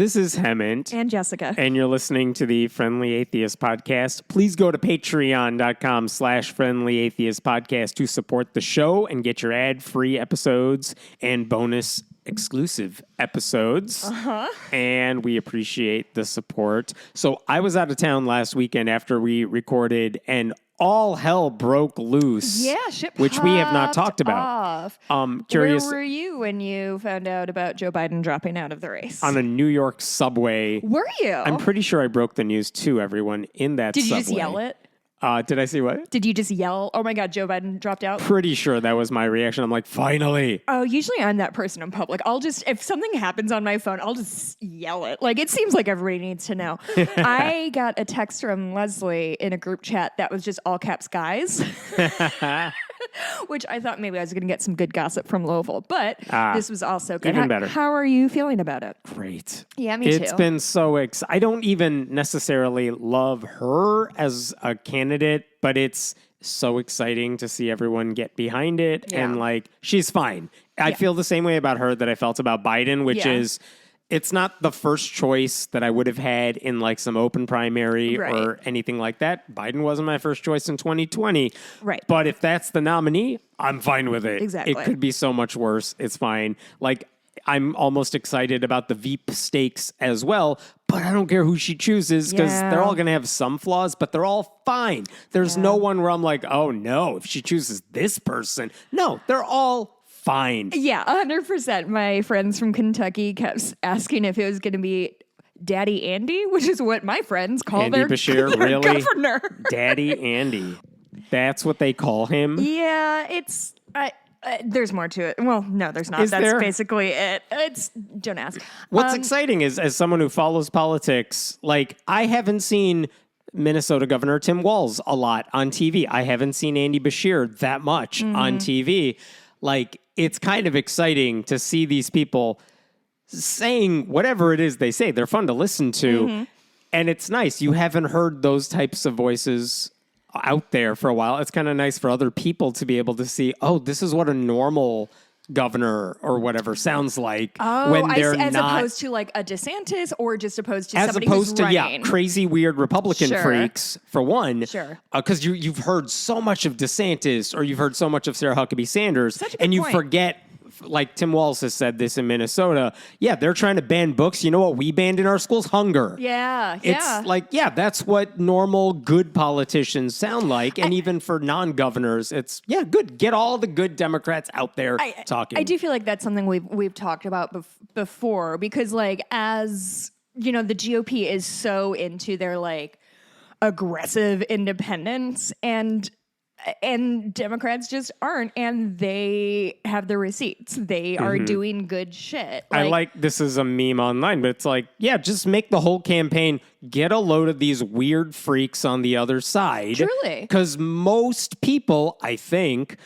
This is Hemant. And Jessica. And you're listening to the Friendly Atheist Podcast. Please go to patreon.com/Friendly Atheist Podcast to support the show and get your ad-free episodes and bonus exclusive episodes. And we appreciate the support. So I was out of town last weekend after we recorded, and all hell broke loose. Yeah, shit which we have not talked about. Off. Curious. Where were you when you found out about Joe Biden dropping out of the race? On a New York subway. Were you? I'm pretty sure I broke the news to everyone in that subway. Did you just yell it? Did I say what? Did you just yell, oh my God, Joe Biden dropped out? Pretty sure that was my reaction. I'm like, finally. Oh, usually I'm that person in public. If something happens on my phone, I'll just yell it. Like, it seems like everybody needs to know. I got a text from Leslie in a group chat that was just all caps guys. Which I thought maybe I was going to get some good gossip from Louisville. But this was also good. Even better. How are you feeling about it? Great. Yeah, me too. It's been so I don't even necessarily love her as a candidate, but it's so exciting to see everyone get behind it. Yeah. And like, she's fine. I feel the same way about her that I felt about Biden, which is it's not the first choice that I would have had in like some open primary or anything like that. Biden wasn't my first choice in 2020. Right. But if that's the nominee, I'm fine with it. Exactly. It could be so much worse. It's fine. Like, I'm almost excited about the Veep stakes as well, but I don't care who she chooses because they're all going to have some flaws, but they're all fine. There's no one where I'm like, oh no, if she chooses this person. No, they're all fine. Yeah, 100%. My friends from Kentucky kept asking if it was going to be Daddy Andy, which is what my friends call Andy their, Bashir, their really? governor. Daddy Andy. That's what they call him? Yeah, it's... there's more to it. Well, no, there's not. That's basically it. Don't ask. What's exciting is, as someone who follows politics, like, I haven't seen Minnesota Governor Tim Walz a lot on TV. I haven't seen Andy Bashir that much on TV. Like, it's kind of exciting to see these people saying whatever it is they say. They're fun to listen to. And it's nice. You haven't heard those types of voices out there for a while. It's kind of nice for other people to be able to see, oh, this is what a normal governor or whatever sounds like when they're as not, opposed to like a DeSantis or just opposed to as somebody opposed who's to running. crazy weird Republican freaks for one. Because you've heard so much of DeSantis or you've heard so much of Sarah Huckabee Sanders, and you forget. Like Tim Walz has said this in Minnesota. Yeah, they're trying to ban books. You know what we banned in our schools? Hunger. It's like, that's what normal good politicians sound like. And even for non-governors, it's, good. Get all the good Democrats out there talking. I do feel like that's something we've talked about before because, like, as, you know, the GOP is so into their, like, aggressive independence and Democrats just aren't, and they have the receipts. They are doing good shit. I like this is a meme online, but it's like, just make the whole campaign, get a load of these weird freaks on the other side. Truly. Because most people, I think,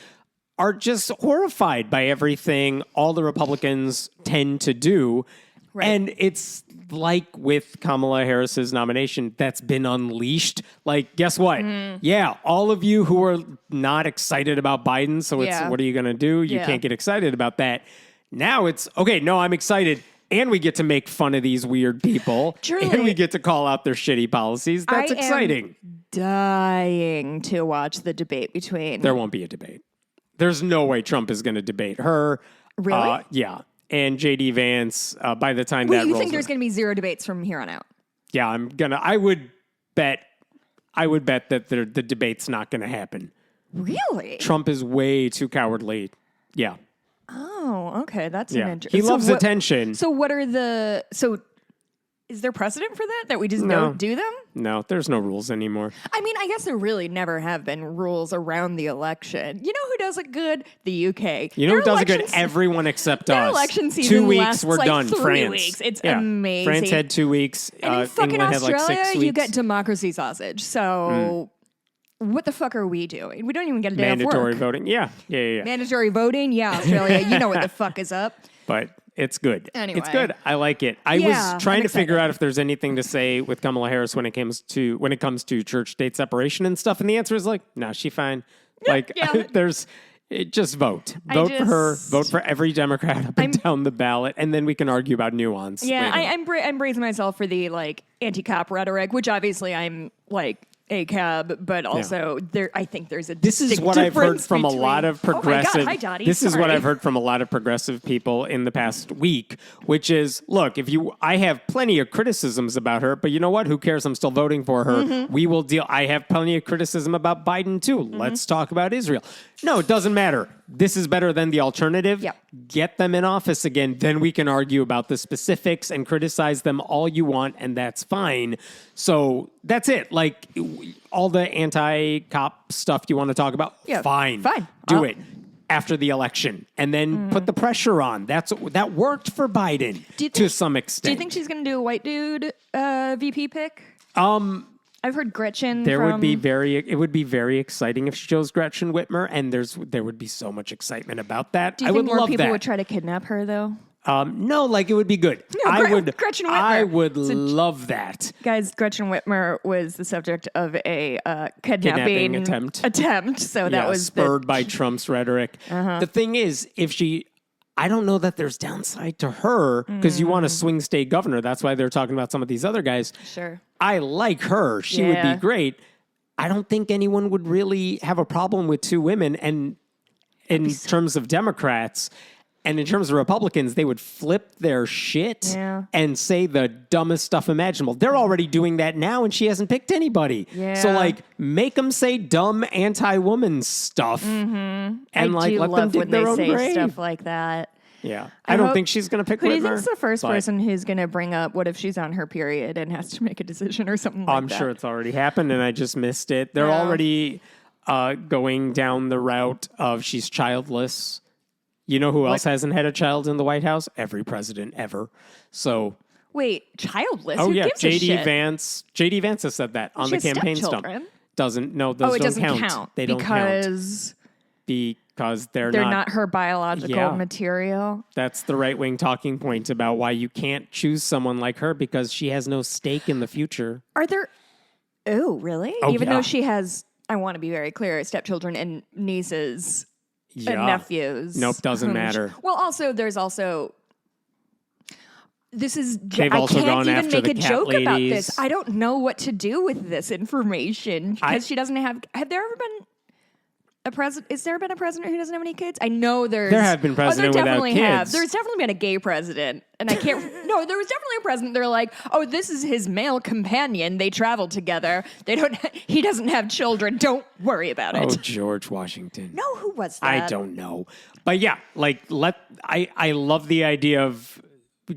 are just horrified by everything all the Republicans tend to do. Right. And it's like with Kamala Harris's nomination that's been unleashed. Like, guess what? Yeah, all of you who are not excited about Biden, so it's what are you going to do? You can't get excited about that. Now it's, okay, no, I'm excited. And we get to make fun of these weird people. Truly. And we get to call out their shitty policies. That's exciting. Dying to watch the debate between... There won't be a debate. There's no way Trump is going to debate her. Really? Yeah. And J.D. Vance, by the time that rolls... you think there's going to be zero debates from here on out? Yeah, I would bet that the debate's not going to happen. Really? Trump is way too cowardly. Yeah. Oh, okay. That's an interesting... He loves attention. So what are the... Is there precedent for that we just don't do them? No, there's no rules anymore. I mean, I guess there really never have been rules around the election. You know who does it good? The UK. You know who does it good? Everyone except us. Their election season 2 weeks, lasts we're like done. 3 France. weeks. It's amazing. France had 2 weeks. And in fucking England Australia, had like 6 weeks. you get democracy sausage. So what the fuck are we doing? We don't even get a day off work. Mandatory voting. Yeah. Mandatory voting? Yeah, Australia. You know what the fuck is up. But it's good. Anyway. It's good. I like it. I was trying to figure out if there's anything to say with Kamala Harris when it comes to church state separation and stuff, and the answer is like, no, she's fine. Like there's Just vote. Vote for her. Vote for every Democrat up and down the ballot, and then we can argue about nuance. Yeah, later. I'm bracing myself for the like anti-cop rhetoric, which obviously I'm like ACAB, but also I think there's a this is what I've heard from between, a lot of progressive. Oh my God, hi, Dottie. This is what I've heard from a lot of progressive people in the past week, which is, look, I have plenty of criticisms about her, but you know what? Who cares? I'm still voting for her. Mm-hmm. We will deal. I have plenty of criticism about Biden too. Mm-hmm. Let's talk about Israel. No, it doesn't matter. This is better than the alternative. Yep. Get them in office again. Then we can argue about the specifics and criticize them all you want, and that's fine. So that's it. Like all the anti-cop stuff you want to talk about, fine. Do it after the election, and then put the pressure on. That worked for Biden to some extent. Do you think she's going to do a white dude VP pick? I've heard Gretchen. It would be very exciting if she chose Gretchen Whitmer, and there would be so much excitement about that. Do you think more people would try to kidnap her though? No, like it would be good. No, Gretchen Whitmer. I would love that. Guys, Gretchen Whitmer was the subject of a kidnapping attempt. So that was spurred by Trump's rhetoric. The thing is, I don't know that there's downside to her because you want a swing state governor. That's why they're talking about some of these other guys. Sure. I like her. She would be great. I don't think anyone would really have a problem with two women. And in terms of Democrats and in terms of Republicans, they would flip their shit and say the dumbest stuff imaginable. They're already doing that now, and she hasn't picked anybody. Yeah. So, like, make them say dumb anti-woman stuff, and like let them dig their own grave. Stuff like that. Yeah, I don't think she's going to pick Whitmer. Who do you think's the first person who's going to bring up what if she's on her period and has to make a decision or something like that? I'm sure it's already happened, and I just missed it. They're already going down the route of she's childless. You know who else hasn't had a child in the White House? Every president ever. So wait, childless? Oh, who yeah, gives a JD shit? Vance. JD Vance has said that on the campaign stump. Those it don't doesn't count. They don't count because they're not her biological material. That's the right-wing talking point about why you can't choose someone like her because she has no stake in the future. Are there? Oh, really? Even though she has, I want to be very clear, stepchildren and nieces. And nephews. Nope, doesn't matter. Well, there's also this is. They've I also can't gone even after make the a cat joke ladies. about this. I don't know what to do with this information because she doesn't have. Have there ever been a president? Is there been a president who doesn't have any kids? I know there have been presidents without kids. There's definitely been a gay president, and I can't. No, there was definitely a president. They're like, oh, this is his male companion. They travel together. He doesn't have children. Don't worry about it. Oh, George Washington. No, who was that? I don't know. But yeah, like I love the idea of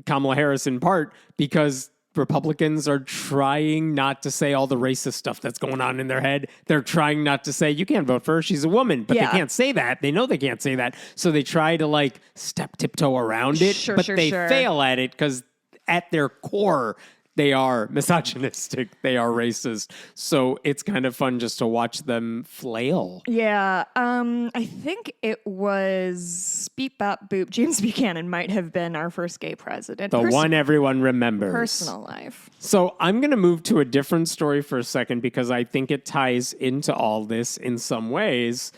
Kamala Harris in part because Republicans are trying not to say all the racist stuff that's going on in their head. They're trying not to say, you can't vote for her, she's a woman. But they can't say that. They know they can't say that. So they try to like tiptoe around it. But they fail at it because at their core, they are misogynistic. They are racist. So it's kind of fun just to watch them flail. Yeah. I think it was Beep Bop Boop. James Buchanan might have been our first gay president. The one everyone remembers. Personal life. So I'm going to move to a different story for a second because I think it ties into all this in some ways.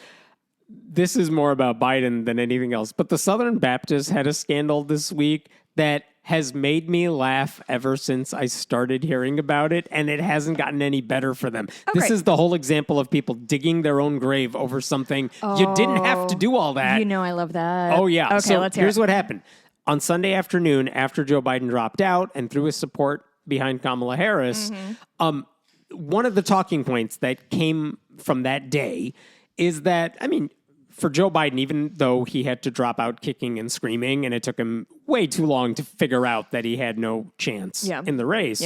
This is more about Biden than anything else. But the Southern Baptists had a scandal this week that has made me laugh ever since I started hearing about it, and it hasn't gotten any better for them. This is the whole example of people digging their own grave over something. You didn't have to do all that. You know I love that. Oh, yeah. Okay, so let's hear here's it. what happened. On Sunday afternoon, after Joe Biden dropped out and threw his support behind Kamala Harris, one of the talking points that came from that day is that, I mean, for Joe Biden, even though he had to drop out kicking and screaming, and it took him way too long to figure out that he had no chance in the race,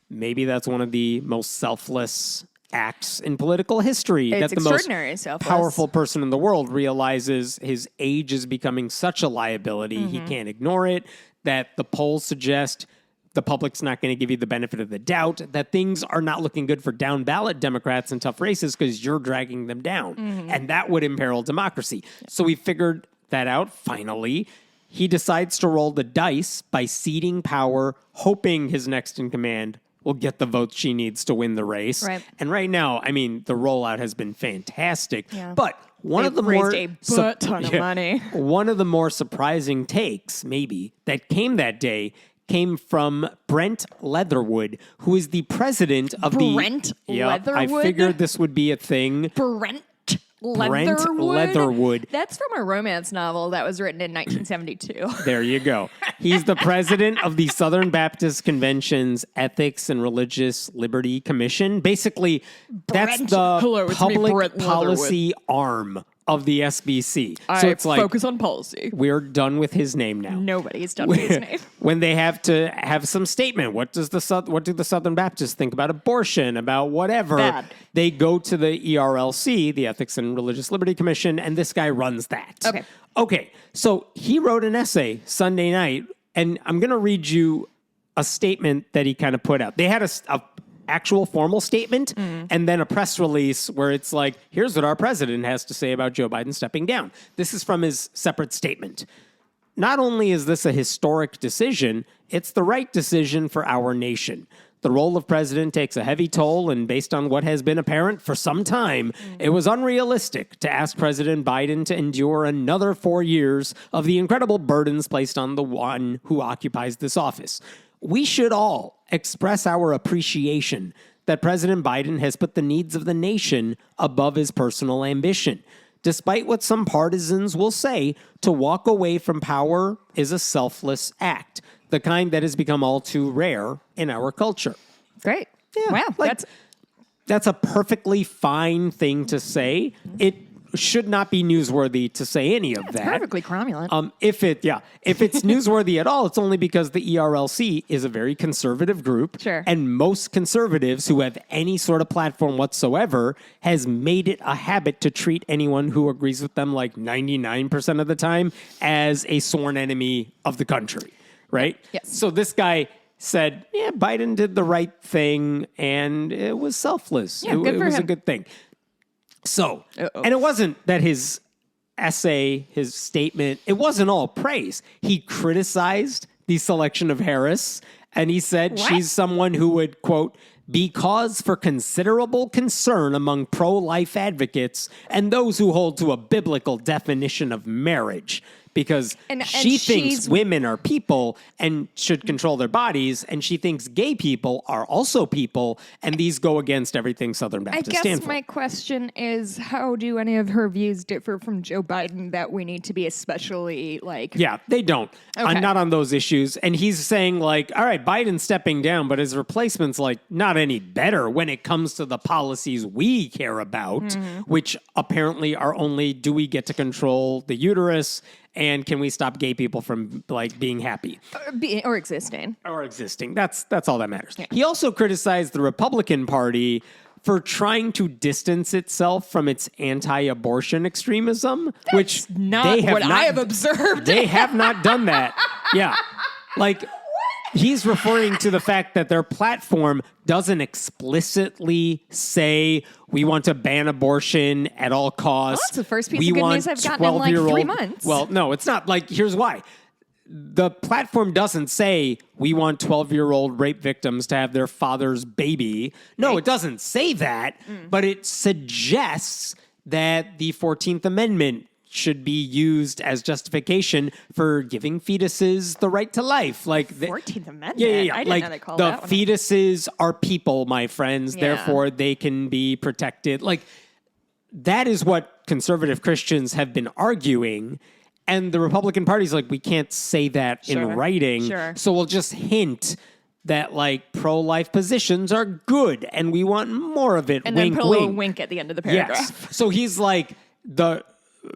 maybe that's one of the most selfless acts in political history. It's that the most selfless. powerful person in the world realizes his age is becoming such a liability, he can't ignore it, that the polls suggest the public's not going to give you the benefit of the doubt, that things are not looking good for down ballot Democrats in tough races because you're dragging them down. And that would imperil democracy. So we figured that out finally. He decides to roll the dice by ceding power, hoping his next in command will get the votes she needs to win the race. Right. And right now, I mean, the rollout has been fantastic. But One of the raised more a butt ton of money. One of the more surprising takes, maybe, that came that day came from Brent Leatherwood, who is the president of Brent Leatherwood? I figured this would be a thing. Brent Leatherwood. That's from a romance novel that was written in 1972. There you go. He's the president of the Southern Baptist Convention's Ethics and Religious Liberty Commission. Basically, that's the public policy arm of the SBC. So it's like, focus on policy. we're done with his name now. Nobody's done with his name. When they have to have some statement, what do the Southern Baptists think about abortion, about whatever? Bad. They go to the ERLC, the Ethics and Religious Liberty Commission, and this guy runs that. Okay. So he wrote an essay Sunday night, and I'm going to read you a statement that he kind of put out. They had a actual formal statement and then a press release where it's like, here's what our president has to say about Joe Biden stepping down. This is from his separate statement. Not only is this a historic decision, it's the right decision for our nation. The role of president takes a heavy toll, and based on what has been apparent for some time, it was unrealistic to ask President Biden to endure another 4 years of the incredible burdens placed on the one who occupies this office. We should all express our appreciation that President Biden has put the needs of the nation above his personal ambition. Despite what some partisans will say, to walk away from power is a selfless act, the kind that has become all too rare in our culture. Great. Yeah, Wow. That's a perfectly fine thing to say. It should not be newsworthy to say any of that. Perfectly cromulent. If it's newsworthy at all, it's only because the ERLC is a very conservative group. Sure. And most conservatives who have any sort of platform whatsoever has made it a habit to treat anyone who agrees with them, like 99% of the time, as a sworn enemy of the country. Right? Yes. So this guy said, yeah, Biden did the right thing and it was selfless. Yeah, good for it was him. a good thing. So, and it wasn't that his essay, his statement, it wasn't all praise. He criticized the selection of Harris, and he said she's someone who would, quote, be cause for considerable concern among pro-life advocates and those who hold to a biblical definition of marriage. Because she thinks women are people and should control their bodies, and she thinks gay people are also people, and these go against everything Southern Baptists stand for. I guess my question is, how do any of her views differ from Joe Biden that we need to be especially like... Yeah, they don't. Okay. Not on those issues. And he's saying like, all right, Biden's stepping down, but his replacement's like not any better when it comes to the policies we care about, which apparently are only, do we get to control the uterus? And can we stop gay people from like being happy or existing? Or existing? That's all that matters. Yeah. He also criticized the Republican Party for trying to distance itself from its anti-abortion extremism, which not they have what I have observed. They have not done that. Yeah, like. He's referring to the fact that their platform doesn't explicitly say we want to ban abortion at all costs. Well, that's the first piece of good news I've gotten in like 3 months. Well, no, it's not. Like, here's why. The platform doesn't say we want 12-year-old rape victims to have their father's baby. No, it doesn't say that, but it suggests that the 14th Amendment should be used as justification for giving fetuses the right to life. Like the 14th Amendment? Yeah. I didn't know they called the that one. fetuses are people, my friends. Yeah. Therefore, they can be protected. Like, that is what conservative Christians have been arguing. And the Republican Party's like, we can't say that in writing. Sure. So we'll just hint that like pro-life positions are good and we want more of it. And wink, then put a wink. little wink at the end of the paragraph. Yes. So he's like, the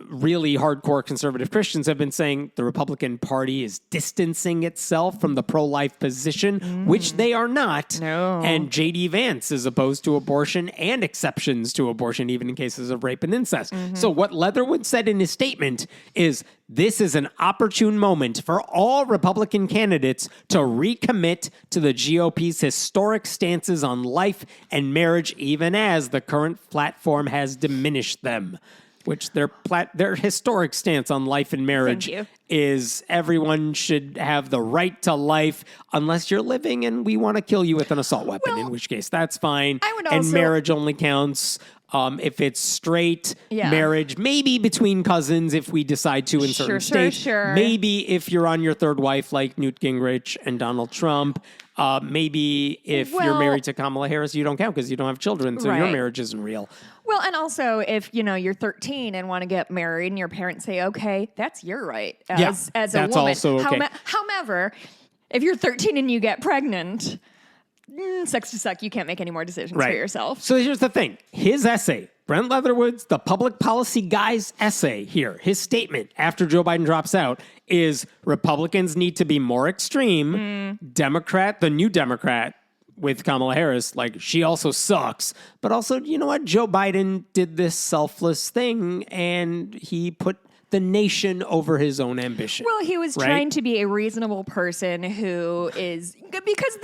really hardcore conservative Christians have been saying the Republican Party is distancing itself from the pro-life position, which they are not. No. And J.D. Vance is opposed to abortion and exceptions to abortion, even in cases of rape and incest. So what Leatherwood said in his statement is, this is an opportune moment for all Republican candidates to recommit to the GOP's historic stances on life and marriage, even as the current platform has diminished them. which their historic stance on life and marriage is everyone should have the right to life unless you're living and we want to kill you with an assault weapon, in which case that's fine. And marriage only counts if it's straight marriage, maybe between cousins if we decide to in certain states. Maybe if you're on your third wife like Newt Gingrich and Donald Trump. Maybe if you're married to Kamala Harris, you don't count because you don't have children, so your marriage isn't real. Well, and also if, you're 13 and want to get married and your parents say, okay, that's your right as a woman. Also okay. However, if you're 13 and you get pregnant, sucks to suck, you can't make any more decisions for yourself. So here's the thing. His essay, Brent Leatherwood's, the public policy guy's essay here, his statement after Joe Biden drops out is Republicans need to be more extreme. The new Democrat with Kamala Harris, she also sucks. But also, you know what? Joe Biden did this selfless thing and he put the nation over his own ambition. Well, he was trying to be a reasonable person who is, because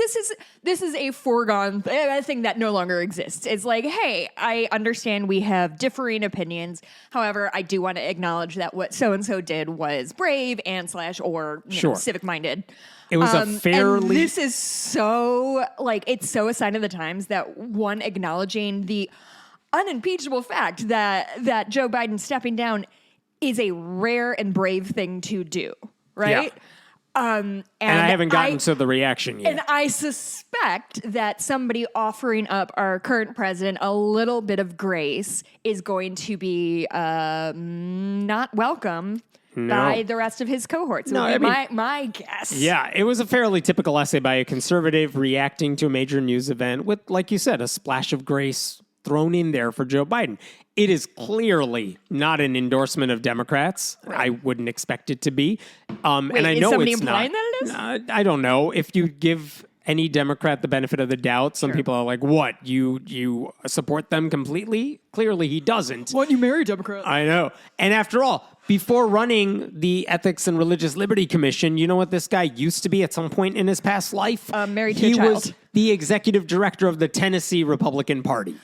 this is a foregone thing that no longer exists. It's like, hey, I understand we have differing opinions. However, I do want to acknowledge that what so-and-so did was brave and or civic-minded. It was a fairly... And this is so, it's so a sign of the times that one acknowledging the unimpeachable fact that Joe Biden stepping down is a rare and brave thing to do, right? Yeah. And I haven't gotten to the reaction yet. And I suspect that somebody offering up our current president a little bit of grace is going to be not welcome by the rest of his cohorts. My guess. Yeah, it was a fairly typical essay by a conservative reacting to a major news event with, like you said, a splash of grace thrown in there for Joe Biden. It is clearly not an endorsement of Democrats. I wouldn't expect it to be. And I know it's not. That it is? I don't know. If you give any Democrat the benefit of the doubt, some people are like, what? You support them completely? Clearly he doesn't. Why don't you marry Democrats? I know. And after all, before running the Ethics and Religious Liberty Commission, you know what this guy used to be at some point in his past life? Married to a child. He was the executive director of the Tennessee Republican Party.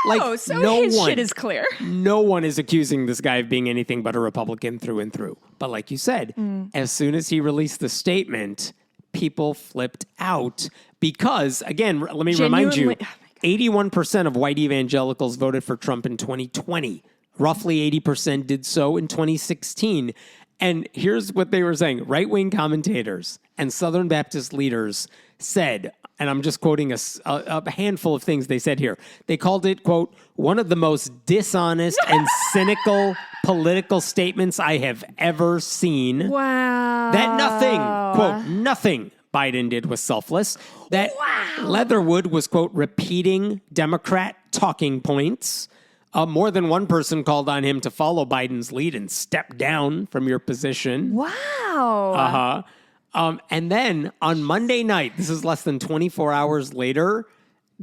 His shit is clear. No one is accusing this guy of being anything but a Republican through and through. But like you said, as soon as he released the statement, people flipped out because, again, let me remind you, 81% of white evangelicals voted for Trump in 2020. Roughly 80% did so in 2016. And here's what they were saying. Right-wing commentators and Southern Baptist leaders said, and I'm just quoting a handful of things they said here. They called it, quote, one of the most dishonest and cynical political statements I have ever seen. Wow. That nothing, quote, nothing Biden did was selfless. That Leatherwood was, quote, repeating Democrat talking points. More than one person called on him to follow Biden's lead and step down from your position. Wow. And then on Monday night, this is less than 24 hours later,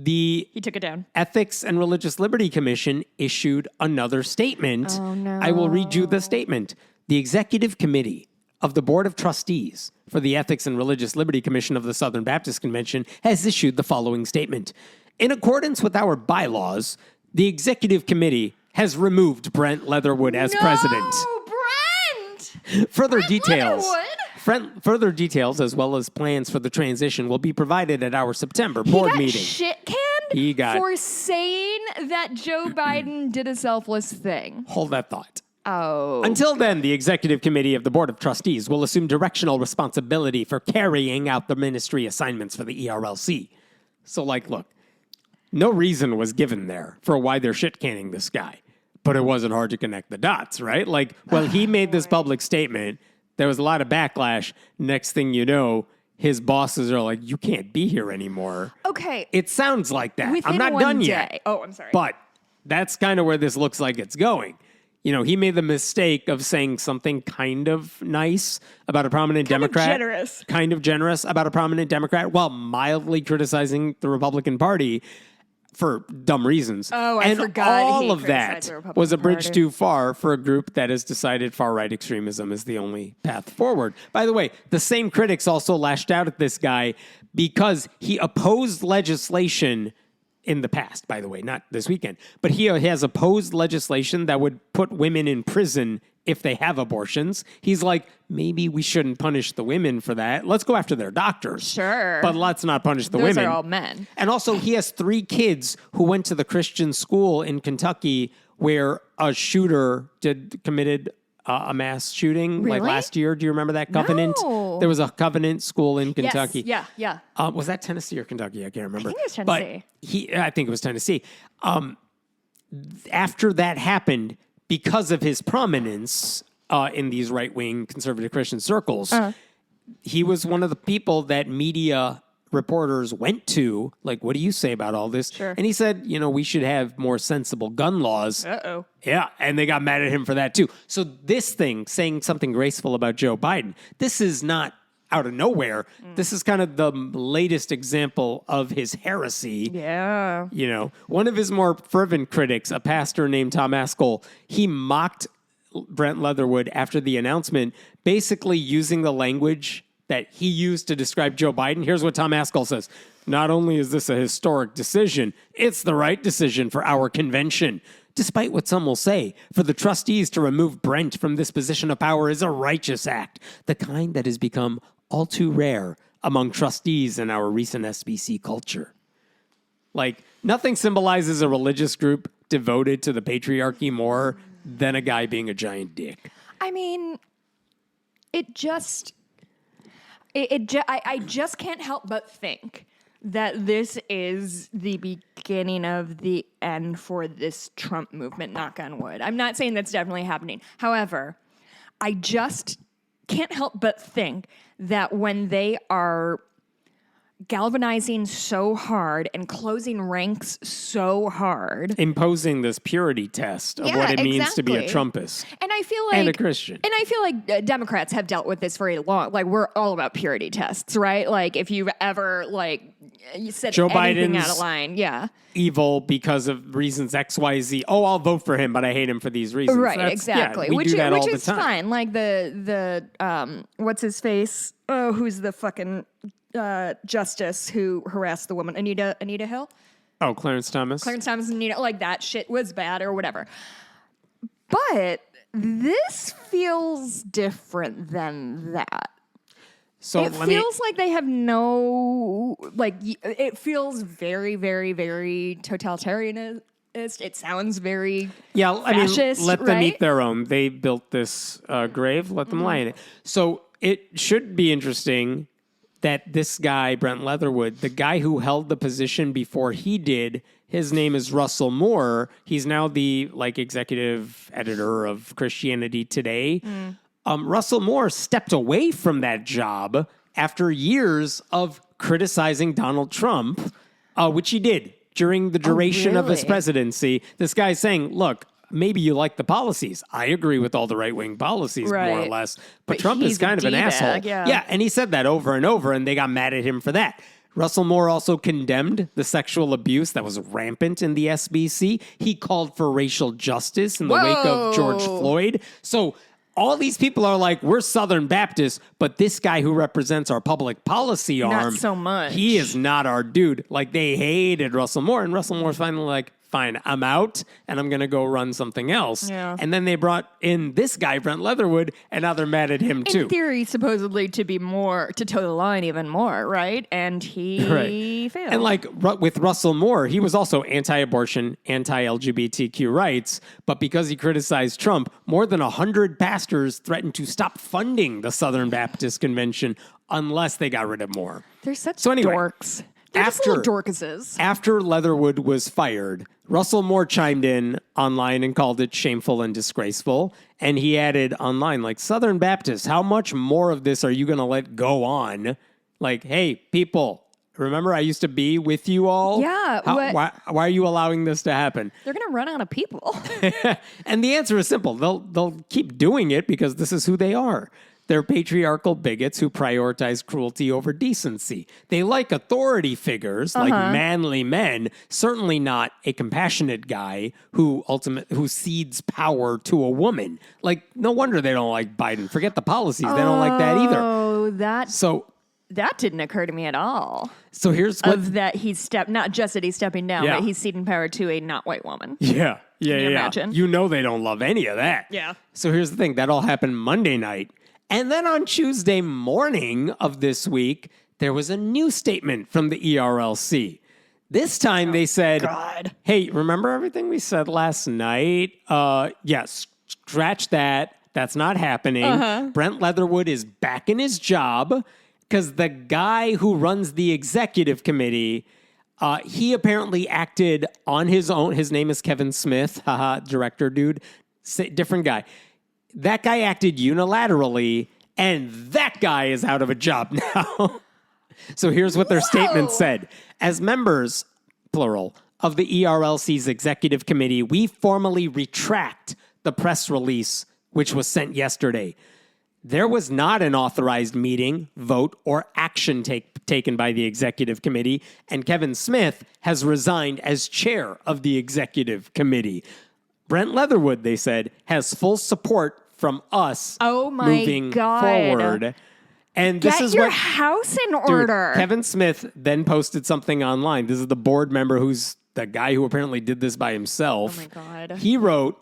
he took it down. Ethics and Religious Liberty Commission issued another statement. Oh, no. I will read you the statement. The Executive Committee of the Board of Trustees for the Ethics and Religious Liberty Commission of the Southern Baptist Convention has issued the following statement. In accordance with our bylaws, the Executive Committee has removed Brent Leatherwood as president. Brent! Further Brent details. Leatherwood? Further details, as well as plans for the transition, will be provided at our September board meeting. He got for saying that Joe Biden did a selfless thing. Hold that thought. Oh. Until then, the Executive Committee of the Board of Trustees will assume directional responsibility for carrying out the ministry assignments for the ERLC. So, look, no reason was given there for why they're shit-canning this guy. But it wasn't hard to connect the dots, right? He made this public statement. There was a lot of backlash. Next thing you know, his bosses are like, you can't be here anymore. Okay. It sounds like that. Within I'm not done yet. Oh, I'm sorry. But that's kind of where this looks like it's going. He made the mistake of saying something kind of nice about a prominent Democrat. Kind of generous about a prominent Democrat while mildly criticizing the Republican Party for dumb reasons. Oh, I forgot. All of that was a bridge too far for a group that has decided far-right extremism is the only path forward. By the way, the same critics also lashed out at this guy because he opposed legislation in the past, by the way, not this weekend. But he has opposed legislation that would put women in prison if they have abortions. He's like, maybe we shouldn't punish the women for that. Let's go after their doctors. Sure. But let's not punish the Those women. are all men. And also, he has 3 kids who went to the Christian school in Kentucky where a shooter committed a mass shooting like Really? last year. Do you remember that Covenant? No. There was a Covenant school in Kentucky. Yes. Yeah. Was that Tennessee or Kentucky? I can't remember. I think it was Tennessee. But I think it was Tennessee. After that happened, because of his prominence in these right-wing conservative Christian circles, he was one of the people that media reporters went to, like, what do you say about all this? Sure. And he said, we should have more sensible gun laws. Uh-oh. Yeah, and they got mad at him for that too. So this thing, saying something graceful about Joe Biden, this is not out of nowhere. This is kind of the latest example of his heresy. Yeah. One of his more fervent critics, a pastor named Tom Askell, he mocked Brent Leatherwood after the announcement, basically using the language that he used to describe Joe Biden. Here's what Tom Askell says. Not only is this a historic decision, it's the right decision for our convention. Despite what some will say, for the trustees to remove Brent from this position of power is a righteous act, the kind that has become all too rare among trustees in our recent SBC culture. Like, nothing symbolizes a religious group devoted to the patriarchy more than a guy being a giant dick. I mean, I just can't help but think that this is the beginning of the end for this Trump movement, knock on wood. I'm not saying that's definitely happening. However, I just can't help but think that when they are galvanizing so hard and closing ranks so hard, imposing this purity test of what it means to be a Trumpist and I feel like and a Christian. And I feel like Democrats have dealt with this very long. Like, we're all about purity tests, right? Like, if you've ever you said Joe anything Biden's out of line, evil because of reasons X, Y, Z. Oh, I'll vote for him, but I hate him for these reasons. Right, exactly. We do that all is the time. Fine. Like the what's his face? Oh, who's the fucking justice who harassed the woman? Anita Hill? Oh, Clarence Thomas. Clarence Thomas and Anita, like, that shit was bad or whatever. But this feels different than that. So it feels like they have no, it feels very, very, very totalitarianist. It sounds very fascist, let them eat their own. They built this grave, let them lie in it. So it should be interesting that this guy, Brent Leatherwood, the guy who held the position before he did, his name is Russell Moore. He's now the executive editor of Christianity Today. Russell Moore stepped away from that job after years of criticizing Donald Trump, which he did during the duration of his presidency. This guy's saying, look, maybe you like the policies. I agree with all the right-wing policies, more or less. But Trump is kind of an asshole. Yeah, and he said that over and over, and they got mad at him for that. Russell Moore also condemned the sexual abuse that was rampant in the SBC. He called for racial justice in the wake of George Floyd. So all these people are like, we're Southern Baptists, but this guy who represents our public policy arm, not so much. He is not our dude. Like, they hated Russell Moore, and Russell Moore's finally like, fine, I'm out, and I'm going to go run something else. Yeah. And then they brought in this guy, Brent Leatherwood, and now they're mad at him, too. In theory, supposedly to toe the line even more, right? And he failed. And with Russell Moore, he was also anti-abortion, anti-LGBTQ rights, but because he criticized Trump, more than 100 pastors threatened to stop funding the Southern Baptist Convention unless they got rid of Moore. They're such dorks. After Leatherwood was fired, Russell Moore chimed in online and called it shameful and disgraceful. And he added online, Southern Baptists, how much more of this are you going to let go on? Hey, people, remember I used to be with you all? Yeah. Why are you allowing this to happen? They're going to run out of people. And the answer is simple. They'll keep doing it because this is who they are. They're patriarchal bigots who prioritize cruelty over decency. They like authority figures, like manly men, certainly not a compassionate guy who cedes power to a woman. No wonder they don't like Biden. Forget the policies. They don't like that either. Oh, that That didn't occur to me at all. So here's what... Of that not just that he's stepping down, Yeah. but he's ceding power to a not white woman. Yeah. Can you imagine? You know they don't love any of that. Yeah. So here's the thing. That all happened Monday night. And then on Tuesday morning of this week, there was a new statement from the ERLC. This time they said, God. hey, remember everything we said last night? Yes, scratch that. That's not happening. Brent Leatherwood is back in his job because the guy who runs the executive committee, he apparently acted on his own. His name is Kevin Smith, director dude, different guy. That guy acted unilaterally, and that guy is out of a job now. So here's what their statement said. As members, plural, of the ERLC's executive committee, we formally retract the press release which was sent yesterday. There was not an authorized meeting, vote, or action taken by the executive committee, and Kevin Smith has resigned as chair of the executive committee. Brent Leatherwood, they said, has full support from us moving forward. And this is your what house in order. Kevin Smith then posted something online. This is the board member who's the guy who apparently did this by himself. Oh my God. He wrote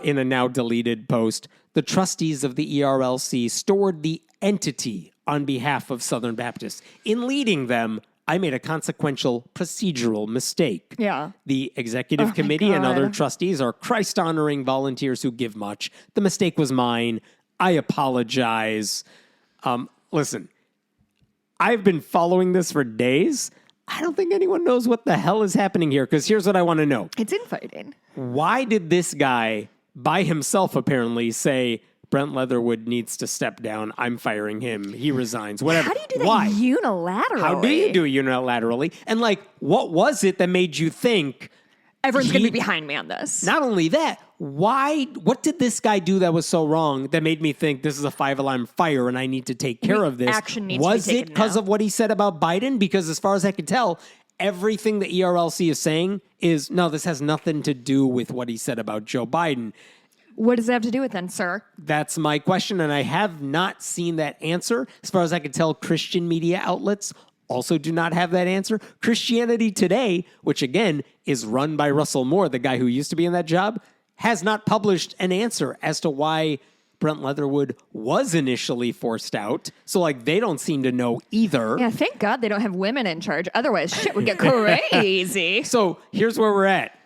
in a now deleted post, the trustees of the ERLC stored the entity on behalf of Southern Baptists. In leading them, I made a consequential procedural mistake. Yeah. The executive committee and other trustees are Christ-honoring volunteers who give much. The mistake was mine. I apologize. Listen, I've been following this for days. I don't think anyone knows what the hell is happening here, because here's what I want to know. It's infighting. Why did this guy, by himself apparently, say, Brent Leatherwood needs to step down, I'm firing him, he resigns, whatever? How do you do that Why? unilaterally? How do you do it unilaterally? And like, what was it that made you think everyone's going to be behind me on this? Not only that, what did this guy do that was so wrong that made me think this is a 5-alarm fire and I need to take care of this? Action needs was to be it taken because now. of what he said about Biden? Because as far as I can tell, everything the ERLC is saying is, no, this has nothing to do with what he said about Joe Biden. What does that have to do with then, sir? That's my question, and I have not seen that answer. As far as I can tell, Christian media outlets also do not have that answer. Christianity Today, which again is run by Russell Moore, the guy who used to be in that job, has not published an answer as to why Brent Leatherwood was initially forced out. So, like, they don't seem to know either. Yeah, thank God they don't have women in charge. Otherwise, shit would get crazy. So, here's where we're at.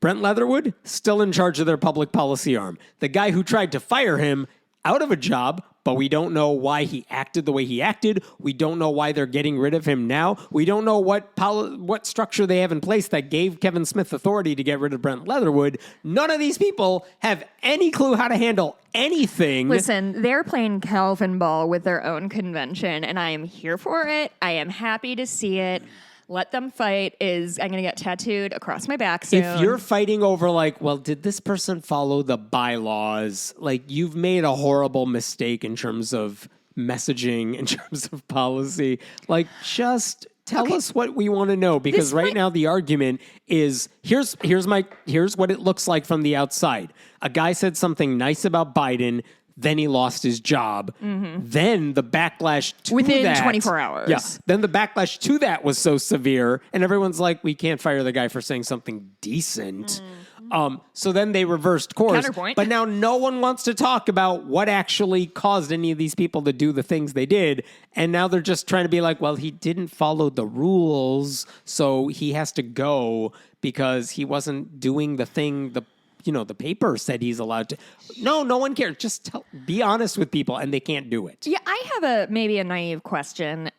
Brent Leatherwood, still in charge of their public policy arm. The guy who tried to fire him, out of a job, but we don't know why he acted the way he acted. We don't know why they're getting rid of him now. We don't know what structure they have in place that gave Kevin Smith authority to get rid of Brent Leatherwood. None of these people have any clue how to handle anything. Listen, they're playing Calvin ball with their own convention, and I am here for it. I am happy to see it. Let them fight I'm going to get tattooed across my back soon. If you're fighting over, like, well, did this person follow the bylaws? Like, you've made a horrible mistake in terms of messaging, in terms of policy. Like, just tell us what we want to know. Because now the argument is, here's what it looks like from the outside. A guy said something nice about Biden, then he lost his job. Then the backlash to within that... 24 hours. Yeah. Then the backlash to that was so severe, and everyone's like, we can't fire the guy for saying something decent. So then they reversed course. Counterpoint. But now no one wants to talk about what actually caused any of these people to do the things they did. And now they're just trying to be like, well, he didn't follow the rules, so he has to go because he wasn't doing the thing the paper said he's allowed to. No one cares. Just be honest with people, and they can't do it. Yeah, I have maybe a naive question.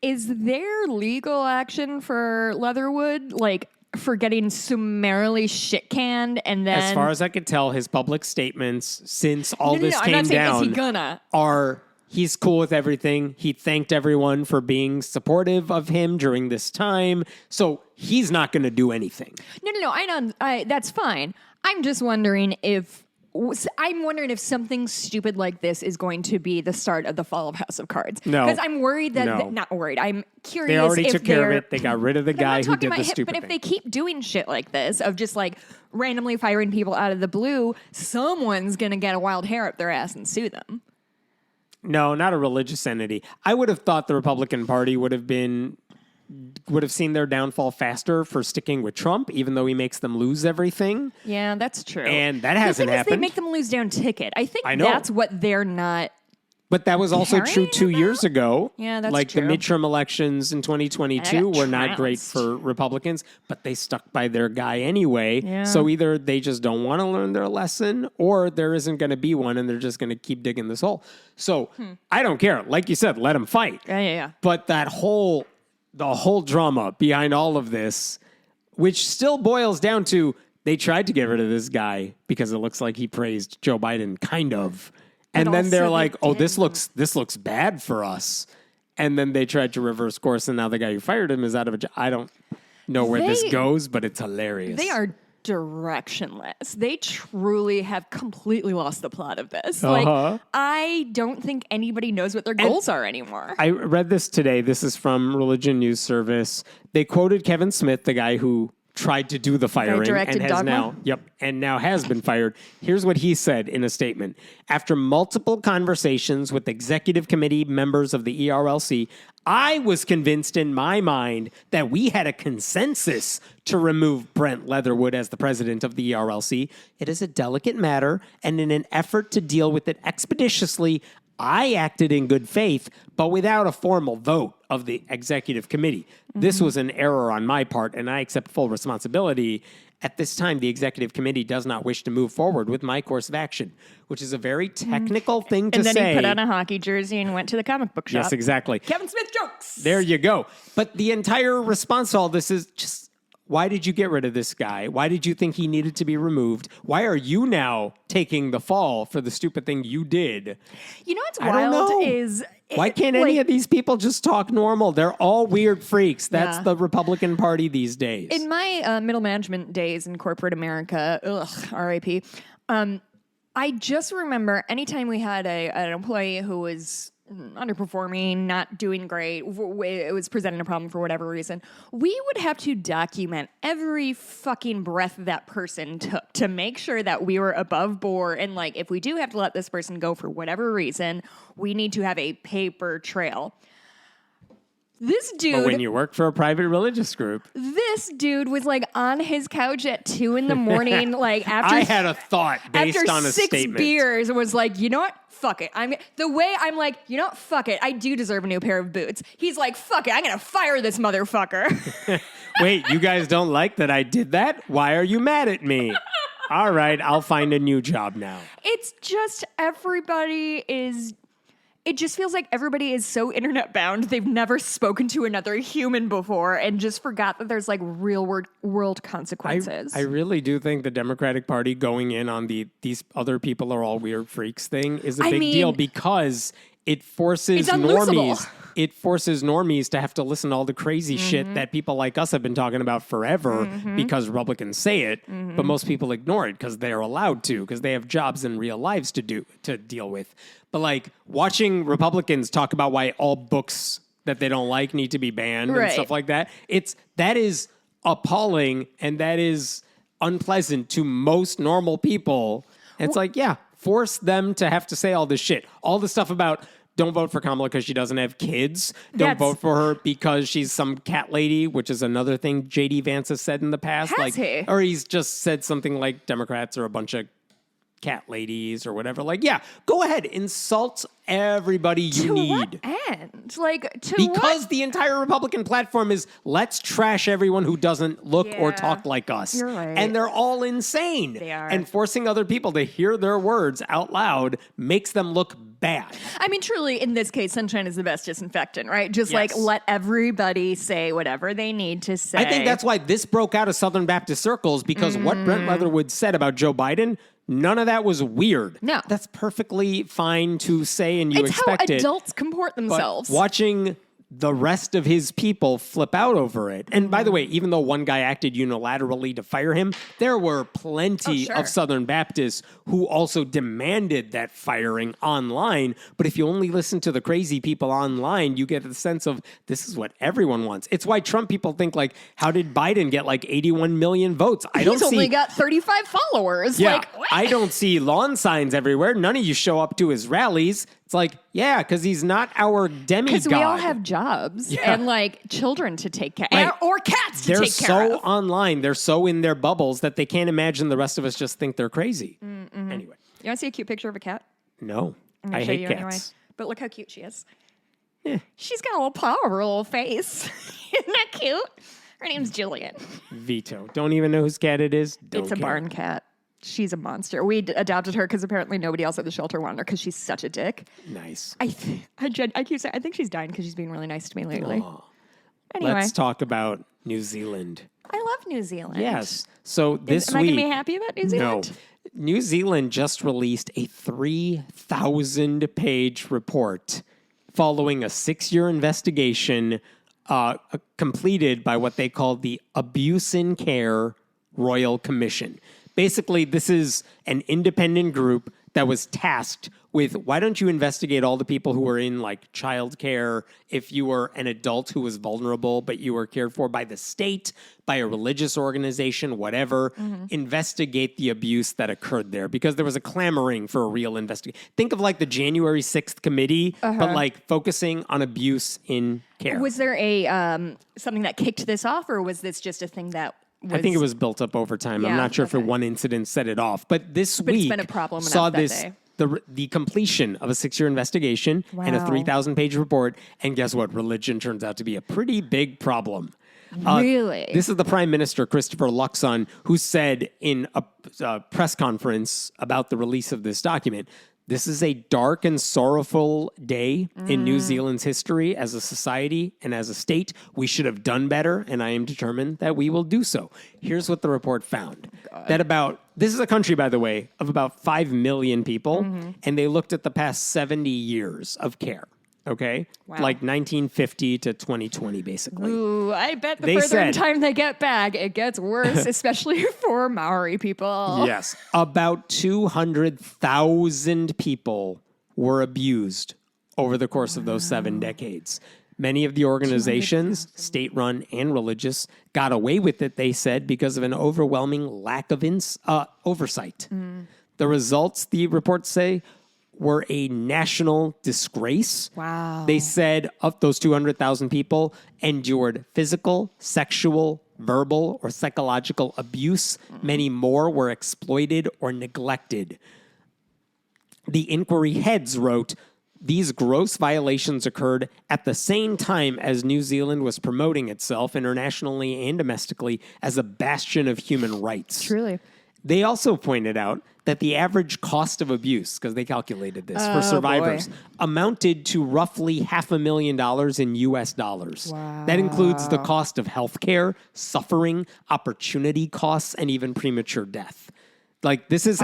Is there legal action for Leatherwood, like for getting summarily shit canned and then? As far as I could tell, his public statements since all this I'm not came saying, down is he gonna? are he's cool with everything. He thanked everyone for being supportive of him during this time. So he's not going to do anything. No. I know. That's fine. I'm just wondering if something stupid like this is going to be the start of the fall of House of Cards. No. Because I'm worried that... No. Not worried. I'm curious They already if took care of it. They got rid of the guy who did the stupid But if thing. they keep doing shit like this, of just like randomly firing people out of the blue, someone's going to get a wild hair up their ass and sue them. No, not a religious entity. I would have thought the Republican Party would have seen their downfall faster for sticking with Trump, even though he makes them lose everything. Yeah, that's true. And that hasn't happened. They make them lose down ticket. I think that's what they're not. But that was also true 2 years ago. Yeah, that's like true. The midterm elections in 2022 were not great for Republicans, but they stuck by their guy anyway. Yeah. So either they just don't want to learn their lesson, or there isn't going to be one, and they're just going to keep digging this hole. So I don't care. Like you said, let them fight. Yeah. But the whole drama behind all of this, which still boils down to they tried to get rid of this guy because it looks like he praised Joe Biden, kind of. And then they're like, "Oh, this looks bad for us." And then they tried to reverse course, and now the guy who fired him is out of a job. I don't know where this goes, but it's hilarious. They are directionless. They truly have completely lost the plot of this. Uh-huh. I don't think anybody knows what their goals are anymore. I read this today. This is from Religion News Service. They quoted Kevin Smith, the guy who tried to do the firing and now has been fired. Here's what he said in a statement. After multiple conversations with executive committee members of the ERLC, I was convinced in my mind that we had a consensus to remove Brent Leatherwood as the president of the ERLC. It is a delicate matter, and in an effort to deal with it expeditiously, I acted in good faith, but without a formal vote of the executive committee. This was an error on my part, and I accept full responsibility. At this time, the executive committee does not wish to move forward with my course of action, which is a very technical thing to say. And then he put on a hockey jersey and went to the comic book shop. Yes, exactly. Kevin Smith jokes. There you go. But the entire response to all this is just, why did you get rid of this guy? Why did you think he needed to be removed? Why are you now taking the fall for the stupid thing you did? You know what's wild is... Why can't any of these people just talk normal? They're all weird freaks. That's the Republican Party these days. In my middle management days in corporate America, RIP, I just remember anytime we had an employee who was underperforming, not doing great, it was presenting a problem for whatever reason, we would have to document every fucking breath that person took to make sure that we were above board. And like, if we do have to let this person go for whatever reason, we need to have a paper trail. This dude... But when you work for a private religious group... This dude was like on his couch at 2 a.m, like after... I had a thought based on a statement. After 6 beers, was like, you know what? Fuck it. I'm like, you know what? Fuck it. I do deserve a new pair of boots. He's like, fuck it. I'm going to fire this motherfucker. Wait, you guys don't like that I did that? Why are you mad at me? All right, I'll find a new job now. It's just it just feels like everybody is so internet bound. They've never spoken to another human before and just forgot that there's like real world consequences. I really do think the Democratic Party going in on these other people are all weird freaks thing is a big deal because it forces normies. It forces normies to have to listen to all the crazy shit that people like us have been talking about forever because Republicans say it, but most people ignore it because they're allowed to, because they have jobs and real lives to deal with. But like watching Republicans talk about why all books that they don't like need to be banned and stuff like that, that is appalling and that is unpleasant to most normal people. And it's force them to have to say all this shit, all the stuff about don't vote for Kamala because she doesn't have kids. Don't vote for her because she's some cat lady, which is another thing J.D. Vance has said in the past. Or he's just said something like Democrats are a bunch of cat ladies or whatever. Like, go ahead, insult everybody you need. To what end? Like, because the entire Republican platform is let's trash everyone who doesn't look or talk like us. You're right. And they're all insane. They are. And forcing other people to hear their words out loud makes them look bad. I mean, truly, in this case, sunshine is the best disinfectant, right? Just like let everybody say whatever they need to say. I think that's why this broke out of Southern Baptist circles, because what Brent Leatherwood said about Joe Biden, none of that was weird. No. That's perfectly fine to say and you expect it. It's how adults comport themselves. But watching the rest of his people flip out over it. And by the way, even though one guy acted unilaterally to fire him, there were plenty of Southern Baptists who also demanded that firing online. But if you only listen to the crazy people online, you get the sense of this is what everyone wants. It's why Trump people think like, how did Biden get like 81 million votes? He's only got 35 followers. Yeah, like, what? I don't see lawn signs everywhere. None of you show up to his rallies. It's like, yeah, because he's not our demigod. Because we all have jobs and like children to take care or cats to they're take care of. so online, they're so in their bubbles that they can't imagine the rest of us just think they're crazy. Mm-hmm. Anyway. You want to see a cute picture of a cat? No. I'm I gonna show hate you cats. anyway. But look how cute she is. She's got a little paw over her little face. Isn't that cute? Her name's Jillian. Veto. Don't even know whose cat it is. Don't It's a care. barn cat. She's a monster. We adopted her because apparently nobody else at the shelter wanted her because she's such a dick. Nice. I keep saying I think she's dying because she's being really nice to me lately. Oh. Anyway, Let's talk about New Zealand. I love New Zealand. Yes. So this Am I week, going to be happy about New Zealand? No. New Zealand just released a 3,000-page report following a 6-year investigation completed by what they call the Abuse in Care Royal Commission. Basically, this is an independent group that was tasked with, why don't you investigate all the people who were in like childcare, if you were an adult who was vulnerable, but you were cared for by the state, by a religious organization, whatever, investigate the abuse that occurred there, because there was a clamoring for a real investigation. Think of like the January 6th committee, but like focusing on abuse in care. Was there a something that kicked this off, or was this just a thing that I think it was built up over time. I'm Yeah, not sure if okay. one incident set it off, but this week it's been a problem enough saw that this day. the completion of a 6-year investigation and a Wow. 3,000-page report. And guess what? Religion turns out to be a pretty big problem. Really? This is the Prime Minister, Christopher Luxon, who said in a press conference about the release of this document, this is a dark and sorrowful day in New Zealand's history as a society and as a state. We should have done better, and I am determined that we will do so. Here's what the report found. This is a country, by the way, of about 5 million people, and they looked at the past 70 years of care. Okay? Wow. Like 1950 to 2020, basically. Ooh, I bet the They further in said- time they get back, it gets worse, especially for Maori people. Yes. About 200,000 people were abused over the course of those 7 decades. Many of the organizations, state-run and religious, got away with it, they said, because of an overwhelming lack of oversight. The results, the reports say, were a national disgrace. Wow. They said of those 200,000 people endured physical, sexual, verbal, or psychological abuse. Many more were exploited or neglected. The inquiry heads wrote, these gross violations occurred at the same time as New Zealand was promoting itself internationally and domestically as a bastion of human rights. Truly. They also pointed out that the average cost of abuse, because they calculated this for survivors, amounted to roughly $500,000 in US dollars. Wow. That includes the cost of healthcare, suffering, opportunity costs, and even premature death. Like this is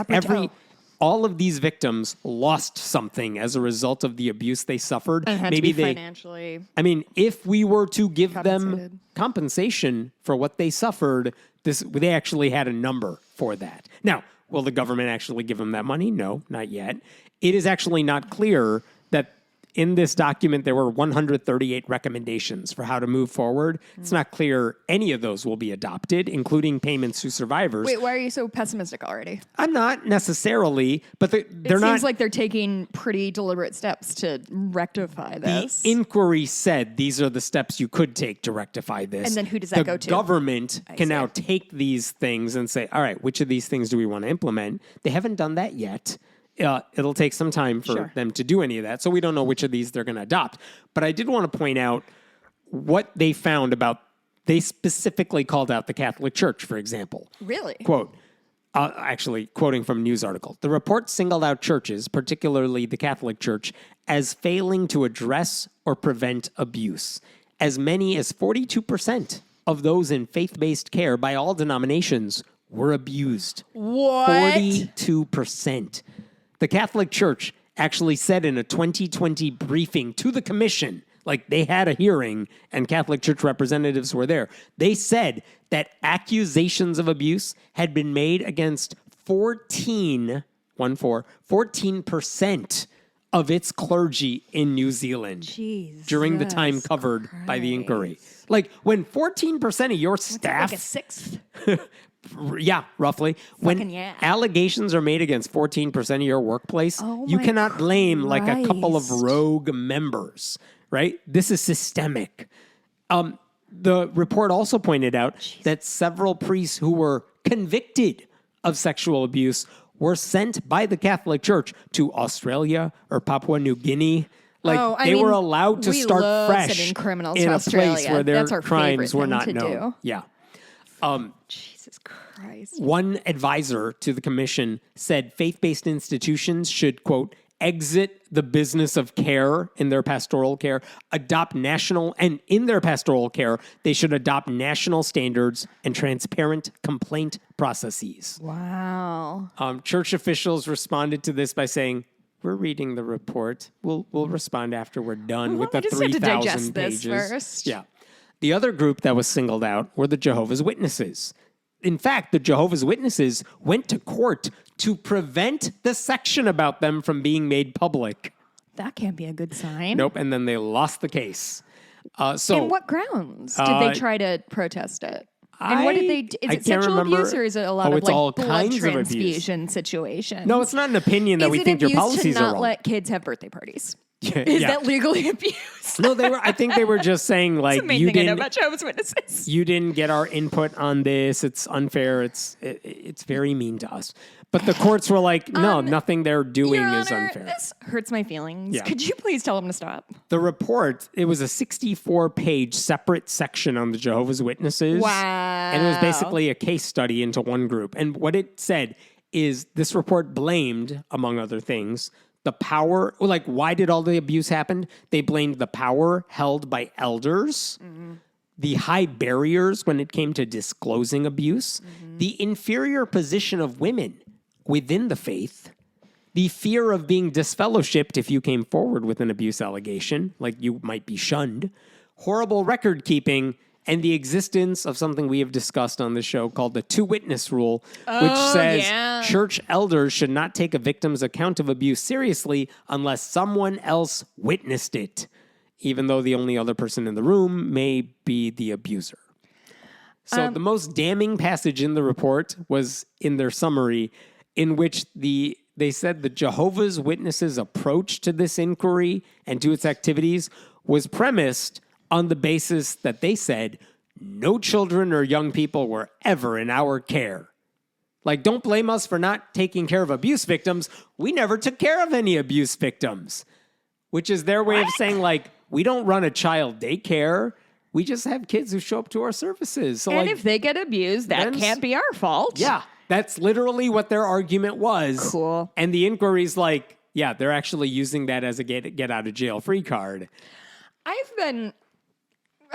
all of these victims lost something as a result of the abuse they suffered. And had to be financially. I mean, if we were to give them Compensated. compensation for what they suffered, they actually had a number for that. Now, will the government actually give them that money? No, not yet. It is actually not clear that in this document there were 138 recommendations for how to move forward. It's not clear any of those will be adopted, including payments to survivors. Wait, why are you so pessimistic already? I'm not necessarily, but they're not. It seems like they're taking pretty deliberate steps to rectify this. The inquiry said these are the steps you could take to rectify this. And then who does that go to? The government can see. now take these things and say, all right, which of these things do we want to implement? They haven't done that yet. It'll take some time for them to do any of that. So we don't know which of these they're going to adopt. But I did want to point out what they found about, they specifically called out the Catholic Church, for example. Really? Quote, actually quoting from a news article, the report singled out churches, particularly the Catholic Church, as failing to address or prevent abuse. As many as 42% of those in faith-based care by all denominations were abused. What? 42%. The Catholic Church actually said in a 2020 briefing to the commission, like they had a hearing and Catholic Church representatives were there. They said that accusations of abuse had been made against 14% of its clergy in New Zealand during the time covered by the inquiry. Like when 14% of your staff, Like a sixth. Yeah, roughly. When Fucking yeah. allegations are made against 14% of your workplace, you my cannot blame like a couple of Christ. rogue members, right? This is systemic. The report also pointed out that several priests who were convicted of sexual abuse were sent by the Catholic Church to Australia or Papua New Guinea. Like they were allowed to we start love fresh sending criminals in to a Australia. place where their That's our crimes favorite were thing not to known. do. Yeah. Jesus Christ. One advisor to the commission said faith-based institutions should, quote, exit the business of care in their pastoral care, adopt national, and in their pastoral care, they should adopt national standards and transparent complaint processes. Wow. Church officials responded to this by saying, we're reading the report. We'll respond after we're done with the just have to 3,000 digest this pages. first. Yeah. The other group that was singled out were the Jehovah's Witnesses. In fact, the Jehovah's Witnesses went to court to prevent the section about them from being made public. That can't be a good sign. Nope, and then they lost the case. On what grounds did they try to protest it? And what did they do? Is I it can't sexual remember. abuse or is it a lot of it's all like blood kinds of abuse. transfusion situations? No, it's not an opinion that Is we it think your abuse policies to are not wrong. let kids have birthday parties? Yeah, Is yeah. that legally abuse? No, I think they were just saying like the main you thing I know didn't about Jehovah's Witnesses. you didn't get our input on this. It's unfair. It's very mean to us. But the courts were like, no, nothing they're doing Your is Honor, unfair. this hurts my feelings. Yeah. Could you please tell them to stop? The report, it was a 64-page separate section on the Jehovah's Witnesses. Wow. And it was basically a case study into one group. And what it said is this report blamed, among other things, the power, like why did all the abuse happen? They blamed the power held by elders, the high barriers when it came to disclosing abuse, the inferior position of women within the faith, the fear of being disfellowshipped if you came forward with an abuse allegation, like you might be shunned, horrible record keeping, and the existence of something we have discussed on the show called the two-witness rule, which says church elders should not take a victim's account of abuse seriously unless someone else witnessed it, even though the only other person in the room may be the abuser. So the most damning passage in the report was in their summary, in which they said the Jehovah's Witnesses' approach to this inquiry and to its activities was premised on the basis that they said no children or young people were ever in our care. Like, don't blame us for not taking care of abuse victims. We never took care of any abuse victims, which is their way of saying, like, we don't run a child daycare. We just have kids who show up to our services. So, And like, if they get abused, that can't be our fault. yeah, that's literally what their argument was. Cool. And the inquiry's like, yeah, they're actually using that as a get out of jail free card.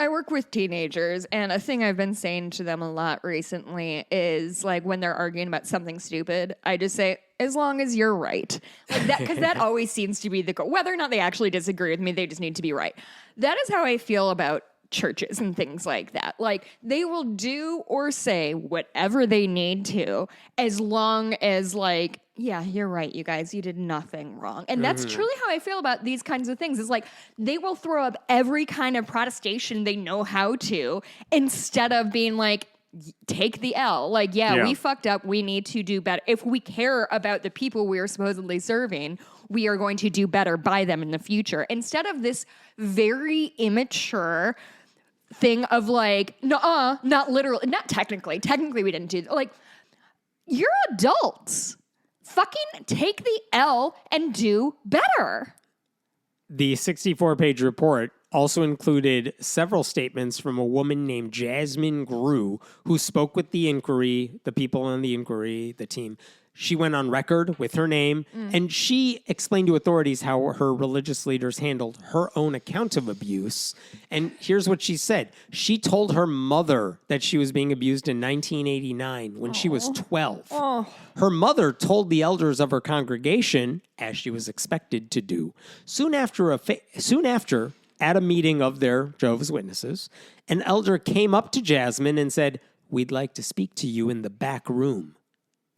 I work with teenagers, and a thing I've been saying to them a lot recently is like when they're arguing about something stupid, I just say, as long as you're right. Like that, because that always seems to be the goal. Whether or not they actually disagree with me, they just need to be right. That is how I feel about churches and things like that. Like they will do or say whatever they need to, as long as like, yeah, you're right, you guys, you did nothing wrong. And that's truly how I feel about these kinds of things. Is like they will throw up every kind of protestation they know how to, instead of being like, take the L. Like, yeah, we fucked up. We need to do better. If we care about the people we are supposedly serving, we are going to do better by them in the future. Instead of this very immature thing of like, nuh-uh, not literally, not technically. Technically, we didn't do that. Like, you're adults. Fucking take the L and do better. The 64-page report also included several statements from a woman named Jasmine Grew, who spoke with the inquiry, the people on the inquiry, the team. She went on record with her name, and she explained to authorities how her religious leaders handled her own account of abuse. And here's what she said. She told her mother that she was being abused in 1989 when she was 12. Her mother told the elders of her congregation, as she was expected to do. Soon after, at a meeting of their Jehovah's Witnesses, an elder came up to Jasmine and said, "We'd like to speak to you in the back room."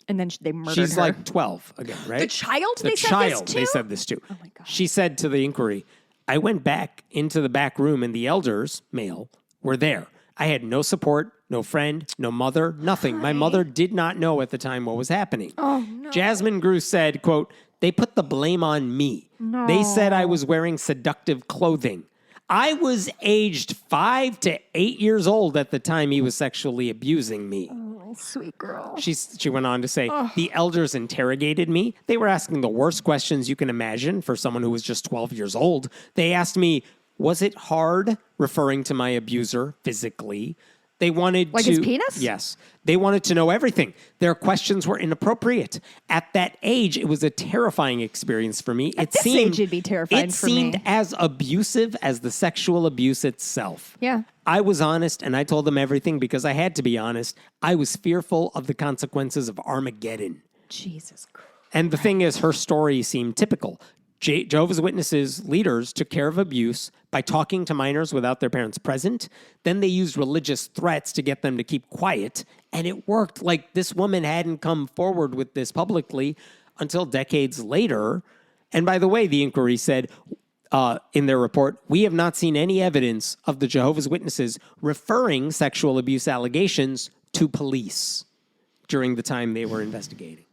And then they murdered She's her. like 12 again, right? The child? The They said child. this too? They said this too. Oh my God. She said to the inquiry, "I went back into the back room and the elders, male, were there. I had no support, no friend, no mother, nothing. My mother did not know at the time what was happening. Oh, no. Jasmine Grew said, quote, they put the blame on me. No. They said I was wearing seductive clothing. I was aged 5 to 8 years old at the time he was sexually abusing me. Oh, sweet girl. She went on to say, the elders interrogated me. They were asking the worst questions you can imagine for someone who was just 12 years old. They asked me, was it hard, referring to my abuser physically? They wanted like to... his penis? Yes. They wanted to know everything. Their questions were inappropriate. At that age, it was a terrifying experience for me. At this age, it'd be terrifying for me. It seemed as abusive as the sexual abuse itself. Yeah. I was honest, and I told them everything because I had to be honest. I was fearful of the consequences of Armageddon. Jesus Christ. And the thing is, her story seemed typical. Jehovah's Witnesses leaders took care of abuse by talking to minors without their parents present. Then they used religious threats to get them to keep quiet. And it worked. Like, this woman hadn't come forward with this publicly until decades later. And by the way, the inquiry said in their report, we have not seen any evidence of the Jehovah's Witnesses referring sexual abuse allegations to police during the time they were investigating.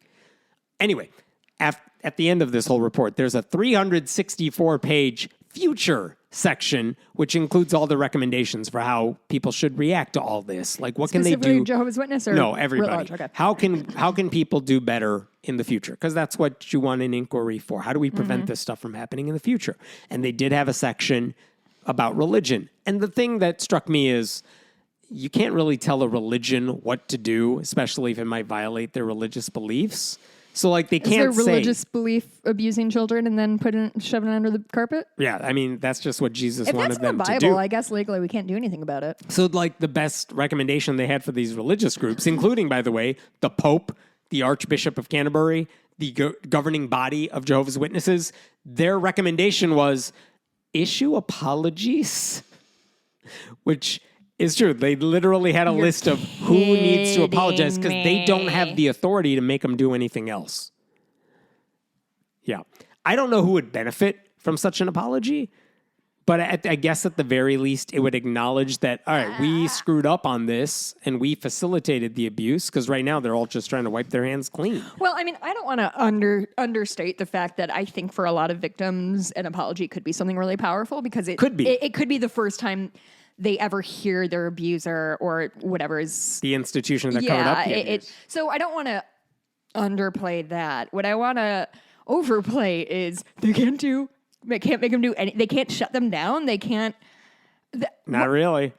Anyway, at the end of this whole report, there's a 364-page future section, which includes all the recommendations for how people should react to all this. Like, what can they do? Jehovah's Witness or no, everybody. Okay. How can people do better in the future? Because that's what you want an inquiry for. How do we prevent this stuff from happening in the future? And they did have a section about religion. And the thing that struck me is you can't really tell a religion what to do, especially if it might violate their religious beliefs. So, like, they can't say... Is their religious belief abusing children and then shoving it under the carpet? Yeah, I mean, that's just what Jesus wanted them to do. If that's in the Bible, I guess legally we can't do anything about it. So, like, the best recommendation they had for these religious groups, including, by the way, the Pope, the Archbishop of Canterbury, the governing body of Jehovah's Witnesses, their recommendation was issue apologies, which... It's true. They literally had a list of who needs to apologize because they don't have the authority to make them do anything else. Yeah. I don't know who would benefit from such an apology, but I guess at the very least it would acknowledge that, all right, we screwed up on this and we facilitated the abuse because right now they're all just trying to wipe their hands clean. Well, I mean, I don't want to understate the fact that I think for a lot of victims, an apology could be something really powerful because it could be. It could be the first time they ever hear their abuser or whatever is... The institution that covered up the abuse. So I don't want to underplay that. What I want to overplay is they can't make them do anything. They can't shut them down. They can't... Not really.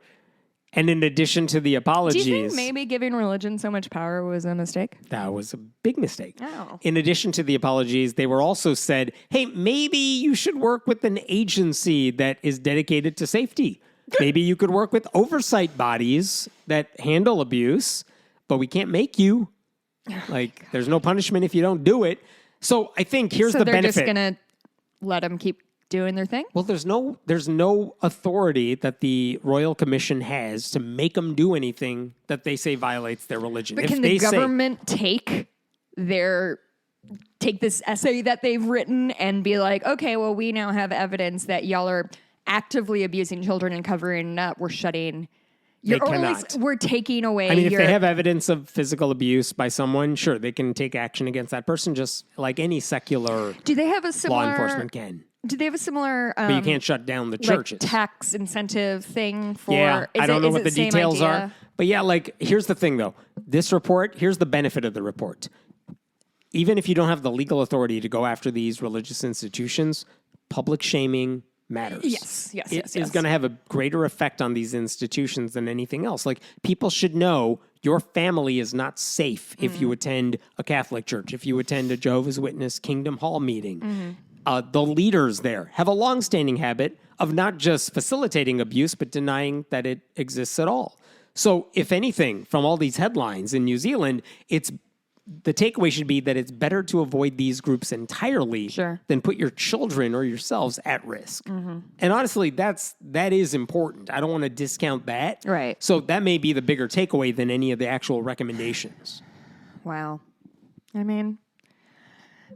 And in addition to the apologies... Do you think maybe giving religion so much power was a mistake? That was a big mistake. Oh. In addition to the apologies, they were also said, hey, maybe you should work with an agency that is dedicated to safety. Maybe you could work with oversight bodies that handle abuse, but we can't make you. Like, there's no punishment if you don't do it. So I think here's the benefit. So they're just going to let them keep doing their thing? Well, there's no authority that the Royal Commission has to make them do anything that they say violates their religion. But can the government take this essay that they've written and be like, okay, well, we now have evidence that y'all are actively abusing children and covering up, we're shutting... We're taking away... I mean, if they have evidence of physical abuse by someone, sure, they can take action against that person just like any secular law enforcement can. Do they have a similar... but you can't shut down the churches. Tax incentive thing for... Yeah, I don't know what the details are. But yeah, like, here's the thing, though. This report, here's the benefit of the report. Even if you don't have the legal authority to go after these religious institutions, public shaming matters. Yes. It's going to have a greater effect on these institutions than anything else. Like, people should know your family is not safe if you attend a Catholic church, if you attend a Jehovah's Witness Kingdom Hall meeting. The leaders there have a longstanding habit of not just facilitating abuse, but denying that it exists at all. So, if anything, from all these headlines in New Zealand, the takeaway should be that it's better to avoid these groups entirely than put your children or yourselves at risk. And honestly, that is important. I don't want to discount that. Right. So that may be the bigger takeaway than any of the actual recommendations. Wow. I mean,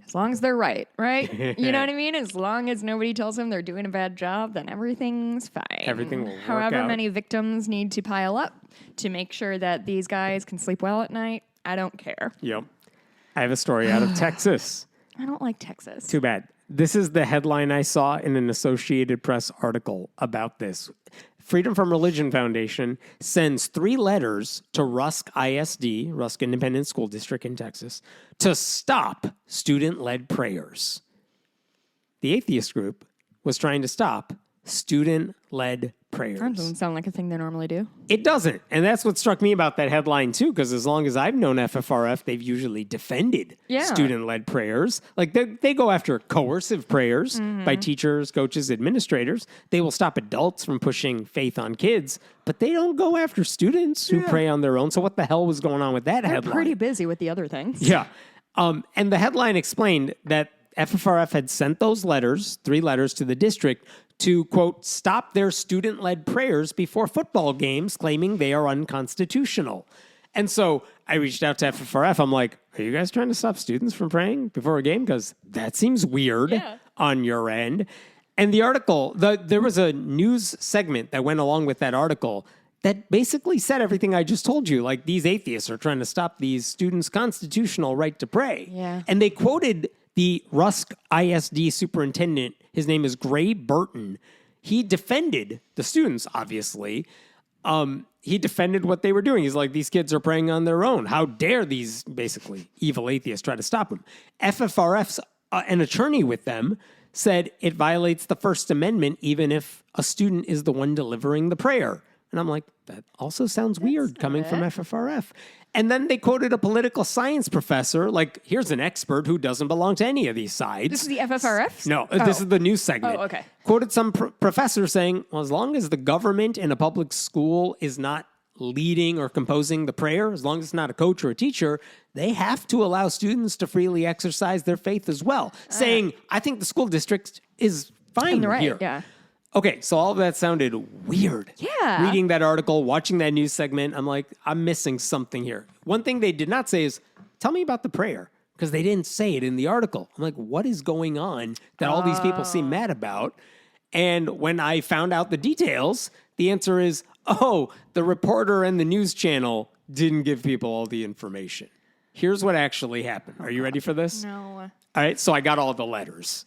as long as they're right? You know what I mean? As long as nobody tells them they're doing a bad job, then everything's fine. Everything will work However out. many victims need to pile up to make sure that these guys can sleep well at night, I don't care. Yep. I have a story out of Texas. I don't like Texas. Too bad. This is the headline I saw in an Associated Press article about this. Freedom from Religion Foundation sends 3 letters to Rusk ISD, Rusk Independent School District in Texas, to stop student-led prayers. The atheist group was trying to stop student-led prayers. That doesn't sound like a thing they normally do. It doesn't. And that's what struck me about that headline, too, because as long as I've known FFRF, they've usually defended student-led prayers. Like, they go after coercive prayers by teachers, coaches, administrators. They will stop adults from pushing faith on kids, but they don't go after students who pray on their own. So what the hell was going on with that headline? They're pretty busy with the other things. Yeah. And the headline explained that FFRF had sent those letters, 3 letters to the district to, quote, stop their student-led prayers before football games, claiming they are unconstitutional. And so I reached out to FFRF. I'm like, are you guys trying to stop students from praying before a game? Because that seems weird on your end. And the article, there was a news segment that went along with that article that basically said everything I just told you. Like, these atheists are trying to stop these students' constitutional right to pray. Yeah. And they quoted the Rusk ISD superintendent. His name is Gray Burton. He defended the students, obviously. He defended what they were doing. He's like, these kids are praying on their own. How dare these, basically, evil atheists try to stop them? FFRF's an attorney with them said it violates the First Amendment even if a student is the one delivering the prayer. And I'm like, that also sounds weird coming from FFRF. And then they quoted a political science professor, like, here's an expert who doesn't belong to any of these sides. This is the FFRF? No, this is the news segment. Oh, okay. Quoted some professor saying, well, as long as the government in a public school is not leading or composing the prayer, as long as it's not a coach or a teacher, they have to allow students to freely exercise their faith as well. Saying, I think the school district is fine here. Yeah. Okay, so all of that sounded weird. Yeah. Reading that article, watching that news segment, I'm like, I'm missing something here. One thing they did not say is, tell me about the prayer, because they didn't say it in the article. I'm like, what is going on that all these people seem mad about? And when I found out the details, the answer is, oh, the reporter and the news channel didn't give people all the information. Here's what actually happened. Are you ready for this? No. All right, so I got all the letters.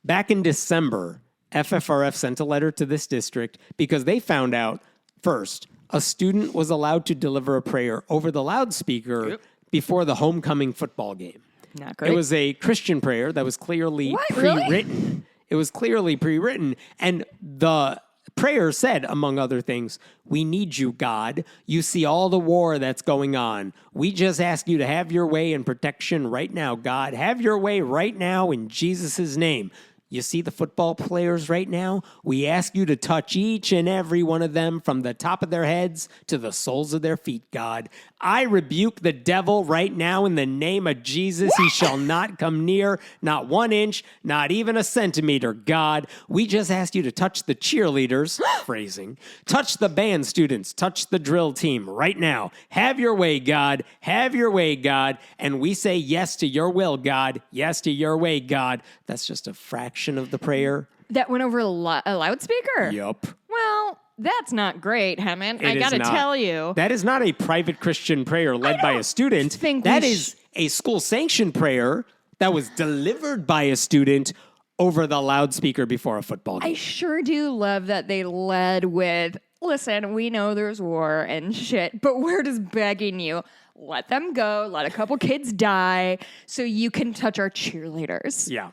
Back in December, FFRF sent a letter to this district because they found out, first, a student was allowed to deliver a prayer over the loudspeaker before the homecoming football game. Not great. It was a Christian prayer that was clearly Really? pre-written. It was clearly pre-written. And the prayer said, among other things, we need you, God. You see all the war that's going on. We just ask you to have your way in protection right now, God. Have your way right now in Jesus' name. You see the football players right now? We ask you to touch each and every one of them from the top of their heads to the soles of their feet, God. I rebuke the devil right now in the name of Jesus. He shall not come near, not 1 inch, not even a centimeter, God. We just ask you to touch the cheerleaders, phrasing, touch the band students, touch the drill team right now. Have your way, God. Have your way, God. And we say yes to your will, God. Yes to your way, God. That's just a fraction of the prayer. That went over a loudspeaker? Yup. Well, that's not great, Hammond. I It is gotta not. tell you. That is not a private Christian prayer led by a student. think That we is a school-sanctioned prayer that was delivered by a student over the loudspeaker before a football game. I sure do love that they led with, listen, we know there's war and shit, but we're just begging you, let them go, let a couple kids die so you can touch our cheerleaders. Yeah.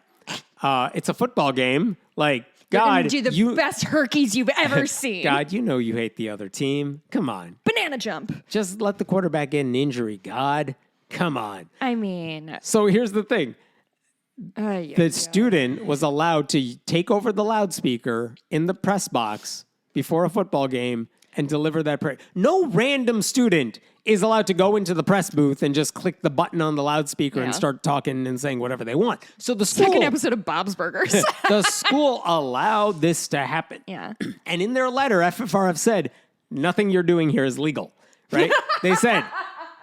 It's a football game. Like, They're gonna God, do the you, best herkies you've ever seen. God, you know you hate the other team. Come on. Banana jump. Just let the quarterback get an injury, God. Come on. I mean, So here's the thing. The student was allowed to take over the loudspeaker in the press box before a football game and deliver that prayer. No random student is allowed to go into the press booth and just click the button on the loudspeaker and start talking and saying whatever they want. So the school, second episode of Bob's Burgers. the school allowed this to happen. Yeah. And in their letter, FFRF said, nothing you're doing here is legal, right? They said,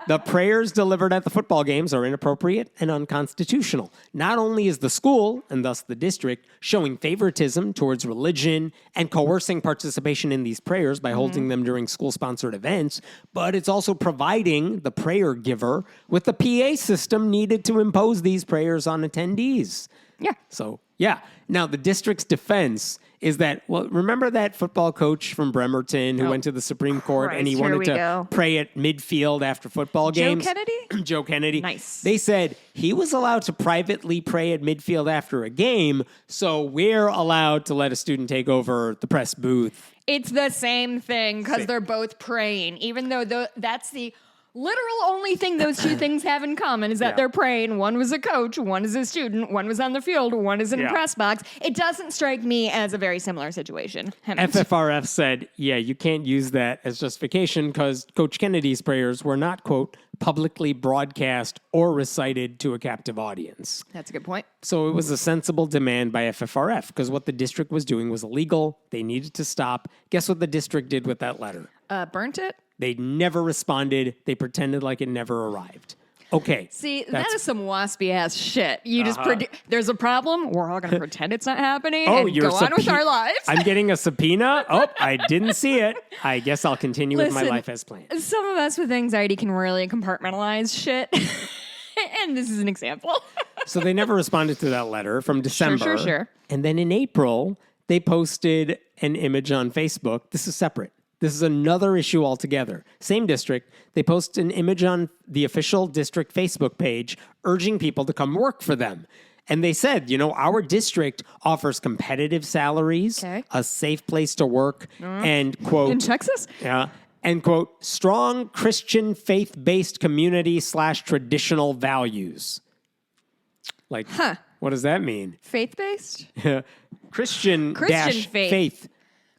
The prayers delivered at the football games are inappropriate and unconstitutional. Not only is the school, and thus the district, showing favoritism towards religion and coercing participation in these prayers by holding them during school-sponsored events, but it's also providing the prayer giver with the PA system needed to impose these prayers on attendees. Yeah. So, yeah. Now, the district's defense is that, well, remember that football coach from Bremerton who went to the Supreme Court and he Christ, here wanted we to go. pray at midfield after football games? Joe Kennedy? Joe Kennedy. Nice. They said he was allowed to privately pray at midfield after a game, so we're allowed to let a student take over the press booth. It's the same thing because they're both praying, even though that's the literal only thing those two things have in common is that they're praying. One was a coach, one is a student, one was on the field, one is in a press box. It doesn't strike me as a very similar situation. FFRF said, yeah, you can't use that as justification because Coach Kennedy's prayers were not, quote, publicly broadcast or recited to a captive audience. That's a good point. So it was a sensible demand by FFRF because what the district was doing was illegal. They needed to stop. Guess what the district did with that letter? Burnt it? They never responded. They pretended like it never arrived. Okay. See, that is some waspy ass shit. You just there's a problem. We're all going to pretend it's not happening and go on with our lives. I'm getting a subpoena. Oh, I didn't see it. I guess I'll continue with my life as planned. Some of us with anxiety can really compartmentalize shit. And this is an example. So they never responded to that letter from December. Sure. And then in April, they posted an image on Facebook. This is separate. This is another issue altogether. Same district. They post an image on the official district Facebook page urging people to come work for them. And they said, our district offers competitive salaries, a safe place to work, and, quote... In Texas? Yeah. And, quote, strong Christian faith-based community / traditional values. Like, what does that mean? Faith-based? Christian faith.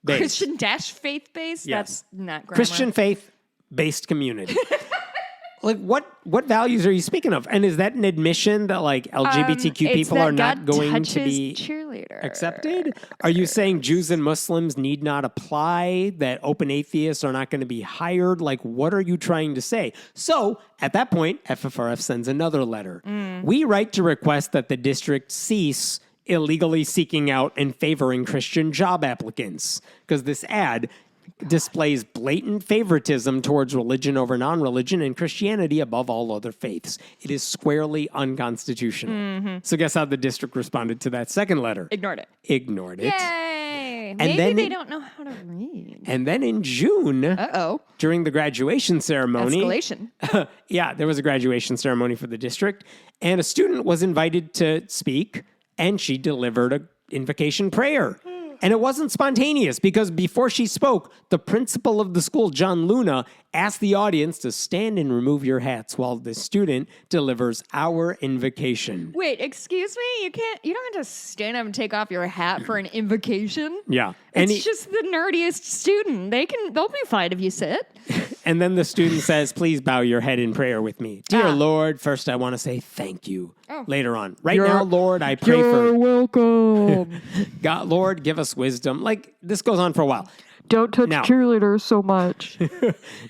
Christian-faith-based? Yes. That's not grammar. Christian faith-based community. Like, what values are you speaking of? And is that an admission that, like, LGBTQ people are not going to be cheerleader. accepted? Are you saying Jews and Muslims need not apply, that open atheists are not going to be hired? Like, what are you trying to say? So, at that point, FFRF sends another letter. We write to request that the district cease illegally seeking out and favoring Christian job applicants, because this ad displays blatant favoritism towards religion over non-religion and Christianity above all other faiths. It is squarely unconstitutional. So guess how the district responded to that second letter? Ignored it. Yay! And Maybe then they don't know how to read. And then in June, during the graduation ceremony... Escalation. Yeah, there was a graduation ceremony for the district, and a student was invited to speak, and she delivered an invocation prayer. And it wasn't spontaneous because before she spoke, the principal of the school, John Luna, asked the audience to stand and remove your hats while the student delivers our invocation. Wait, excuse me? You don't have to stand up and take off your hat for an invocation? Yeah. It's just the nerdiest student. They'll be fine if you sit. And then the student says, please bow your head in prayer with me. Dear Lord, first I want to say thank you. Later on. Now, Lord, I pray You're welcome. God, Lord, give us wisdom. Like, this goes on for a while. Don't touch cheerleaders so much.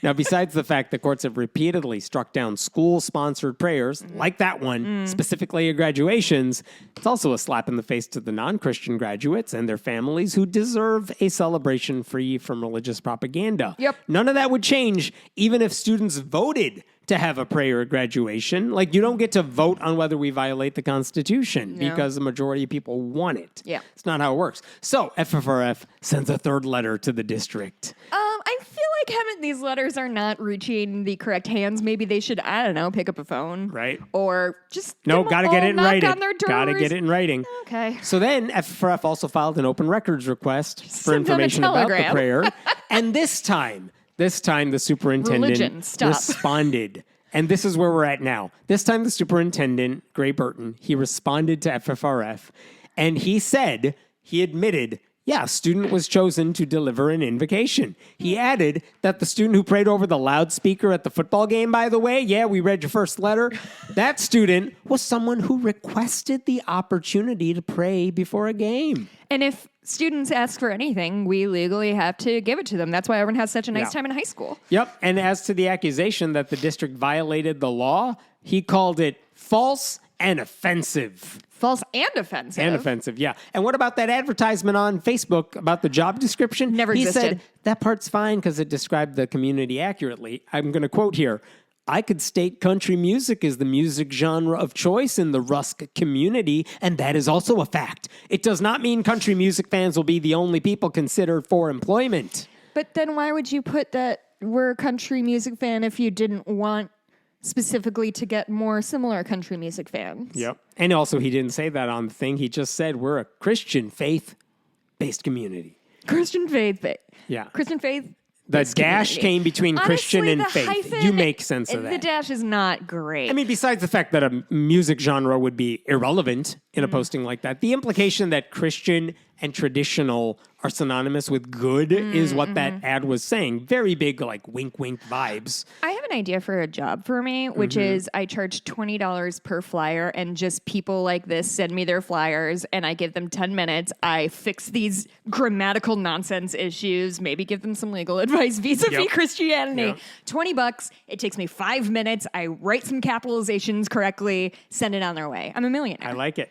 Now, besides the fact that courts have repeatedly struck down school-sponsored prayers, like that one, specifically at graduations, it's also a slap in the face to the non-Christian graduates and their families who deserve a celebration free from religious propaganda. Yep. None of that would change even if students voted to have a prayer at graduation. Like, you don't get to vote on whether we violate the Constitution because the majority of people want it. Yeah. It's not how it works. So FFRF sends a third letter to the district. I feel like these letters are not reaching the correct hands. Maybe they should, I don't know, pick up a phone. Right. Or just gotta get it in writing. Gotta get it in writing. Okay. So then FFRF also filed an open records request for information about the prayer. And this time the superintendent responded. And this is where we're at now. This time the superintendent, Gray Burton, he responded to FFRF and he admitted, Yeah, a student was chosen to deliver an invocation. He added that the student who prayed over the loudspeaker at the football game, by the way, yeah, we read your first letter, that student was someone who requested the opportunity to pray before a game. And if students ask for anything, we legally have to give it to them. That's why everyone has such a nice time in high school. Yep. And as to the accusation that the district violated the law, he called it false and offensive. False and offensive. And offensive, yeah. And what about that advertisement on Facebook about the job description? Never existed. He said, that part's fine because it described the community accurately. I'm going to quote here. I could state country music is the music genre of choice in the Rusk community, and that is also a fact. It does not mean country music fans will be the only people considered for employment. But then why would you put that we're a country music fan if you didn't want specifically to get more similar country music fans? Yep. And also, he didn't say that on the thing. He just said we're a Christian faith-based community. Christian faith. Yeah. Christian faith. The dash came between Christian and faith. Hyphen, you make sense of that. The dash is not great. I mean, besides the fact that a music genre would be irrelevant in a posting like that, the implication that Christian and traditional are synonymous with good is what that ad was saying. Very big, like, wink, wink vibes. I have an idea for a job for me, which is I charge $20 per flyer, and just people like this send me their flyers, and I give them 10 minutes. I fix these grammatical nonsense issues, maybe give them some legal advice vis-a-vis Christianity. $20. It takes me 5 minutes. I write some capitalizations correctly, send it on their way. I'm a millionaire. I like it.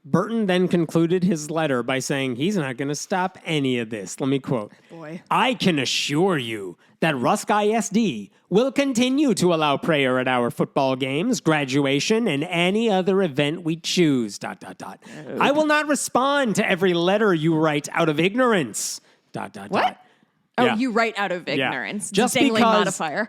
Burton then concluded his letter by saying he's not going to stop any of this. Let me quote. Boy. I can assure you that Rusk ISD will continue to allow prayer at our football games, graduation, and any other event we choose, ... I will not respond to every letter you write out of ignorance, ... What? Oh, Yeah. you write out of ignorance. Just Dangling because modifier.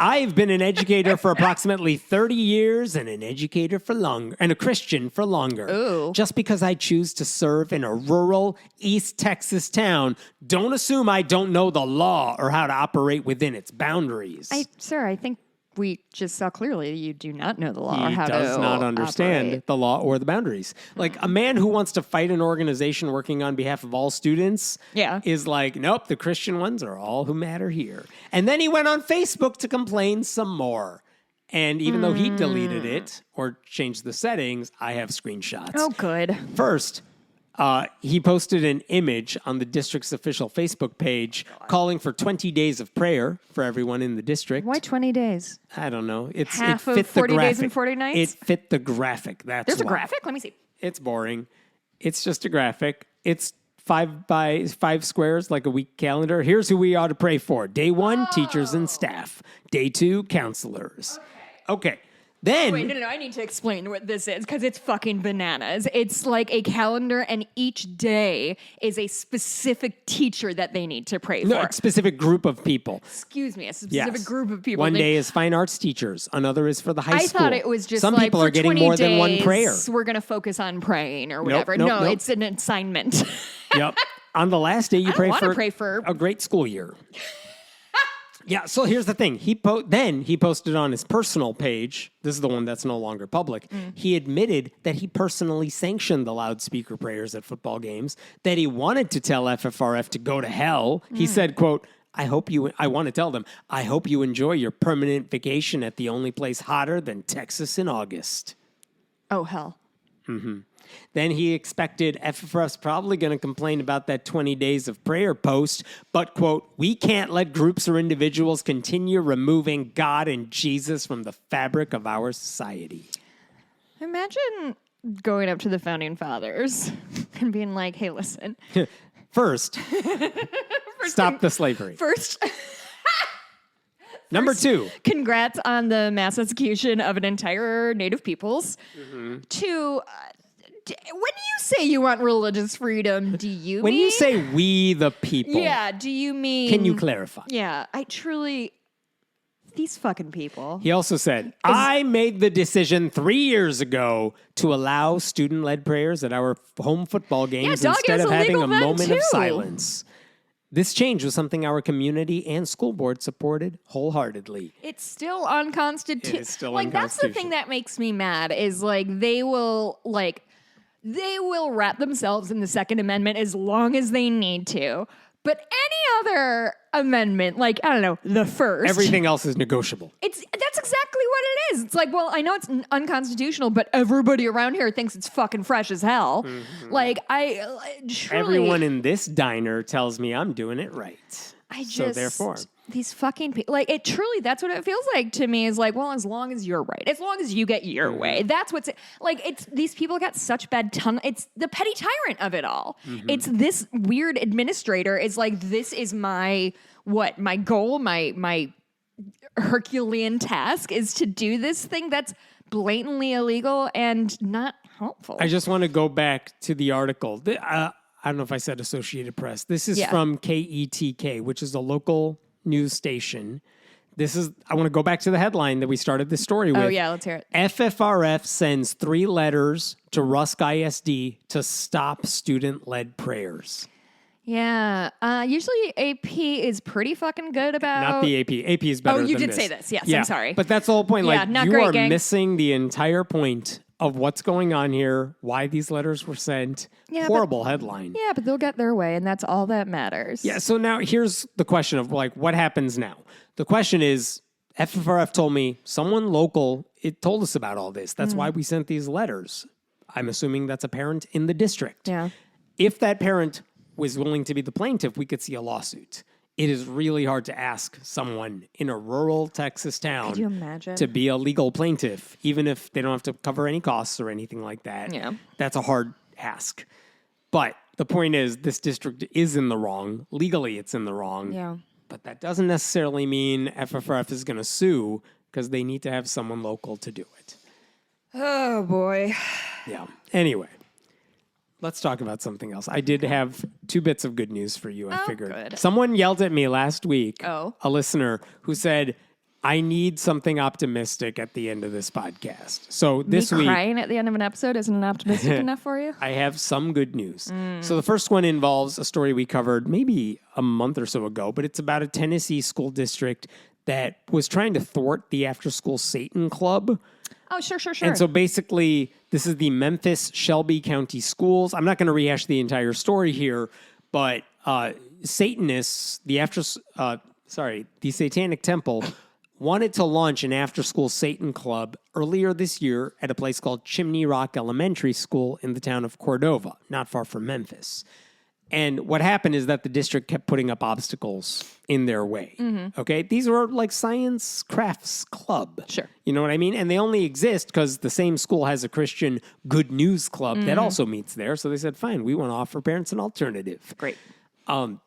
I've been an educator for approximately 30 years and an educator for longer and a Christian for longer. Ooh. Just because I choose to serve in a rural East Texas town, don't assume I don't know the law or how to operate within its boundaries. Sir, I think we just saw clearly you do not know the law or He how to does not understand operate. the law or the boundaries. Like, a man who wants to fight an organization working on behalf of all students is like, nope, the Christian ones are all who matter here. And then he went on Facebook to complain some more. And even though he deleted it or changed the settings, I have screenshots. Oh, good. First, he posted an image on the district's official Facebook page calling for 20 days of prayer for everyone in the district. Why 20 days? I don't know. Half it fit of 40 the graphic. days and 40 nights? It fit the graphic. There's a graphic? Let me see. It's boring. It's just a graphic. It's 5 by 5 squares like a week calendar. Here's who we ought to pray for. Day 1, teachers and staff. Day 2, counselors. Okay. Then, Wait, no, I need to explain what this is because it's fucking bananas. It's like a calendar, and each day is a specific teacher that they need to pray for. a specific group of people. Excuse me, a specific group of people. One day is fine arts teachers. Another is for the high I school. thought it was just some like people for are getting 20 more than one days, prayer. We're going to focus on praying or whatever. nope, no, nope. it's an assignment. Yep. On the last day, you I don't pray wanna for a great school year. Yeah, so here's the thing. Then he posted on his personal page, this is the one that's no longer public, he admitted that he personally sanctioned the loudspeaker prayers at football games, that he wanted to tell FFRF to go to hell. He said, quote, I want to tell them, I hope you enjoy your permanent vacation at the only place hotter than Texas in August. Oh, hell. Then he expected FFRF's probably going to complain about that 20 days of prayer post, but, quote, we can't let groups or individuals continue removing God and Jesus from the fabric of our society. Imagine going up to the founding fathers and being like, hey, listen. First, stop the slavery. First, Number 2. congrats on the mass execution of an entire native peoples. 2, when you say you want religious freedom, do you When mean? you say we the people, Yeah, do you mean... can you clarify? Yeah, I truly... These fucking people. He also said, I made the decision 3 years ago to allow student-led prayers at our home football games dog, instead it of was having illegal a then, moment of too. silence. This change was something our community and school board supported wholeheartedly. It's still unconstitutional. It is still That's the thing unconstitutional. that makes me mad is, like, they will, like... they will wrap themselves in the Second Amendment as long as they need to. But any other amendment, like, I don't know, the first. Everything else is negotiable. That's exactly what it is. It's like, well, I know it's unconstitutional, but everybody around here thinks it's fucking fresh as hell. Mm-hmm. Like, truly, everyone in this diner tells me I'm doing it right. So therefore, these fucking people, like, it truly, that's what it feels like to me, is like, well, as long as you're right, as long as you get your way, that's what's, like, it's, these people got such bad it's the petty tyrant of it all. Mm-hmm. It's this weird administrator is like, this is my goal, my Herculean task is to do this thing that's blatantly illegal and not helpful. I just want to go back to the article. I don't know if I said Associated Press. This is from KETK, which is a local news station. I want to go back to the headline that we started this story with. Oh, yeah, let's hear it. FFRF sends 3 letters to Rusk ISD to stop student-led prayers. Yeah. Usually AP is pretty fucking good about... Not the AP. AP is better than this. Oh, you did say this. Yes, I'm sorry. But that's the whole point. Yeah, not great, gang. Missing the entire point of what's going on here, why these letters were sent. Yeah, horrible headline. Yeah, but they'll get their way, and that's all that matters. Yeah, so now here's the question of, like, what happens now? The question is, FFRF told me someone local, it told us about all this. That's why we sent these letters. I'm assuming that's a parent in the district. Yeah. If that parent was willing to be the plaintiff, we could see a lawsuit. It is really hard to ask someone in a rural Texas town Could you imagine? To be a legal plaintiff, even if they don't have to cover any costs or anything like that. Yeah. That's a hard ask. But the point is, this district is in the wrong. Legally, it's in the wrong. Yeah. But that doesn't necessarily mean FFRF is going to sue, because they need to have someone local to do it. Oh, boy. Yeah. Anyway. Let's talk about something else. I did have 2 bits of good news for you, I figured. Good. Someone yelled at me last week, a listener, who said, I need something optimistic at the end of this podcast. So this week... crying at the end of an episode isn't optimistic enough for you? I have some good news. So the first one involves a story we covered maybe a month or so ago, but it's about a Tennessee school district that was trying to thwart the after-school Satan Club. Oh, sure. And so basically, this is the Memphis Shelby County Schools. I'm not going to rehash the entire story here, but Satanists, the Satanic Temple, wanted to launch an after-school Satan club earlier this year at a place called Chimney Rock Elementary School in the town of Cordova, not far from Memphis. And what happened is that the district kept putting up obstacles in their way. Mm-hmm. Okay? These were like science crafts club. Sure. You know what I mean? And they only exist because the same school has a Christian good news club that also meets there. So they said, fine, we want to offer parents an alternative. Great. And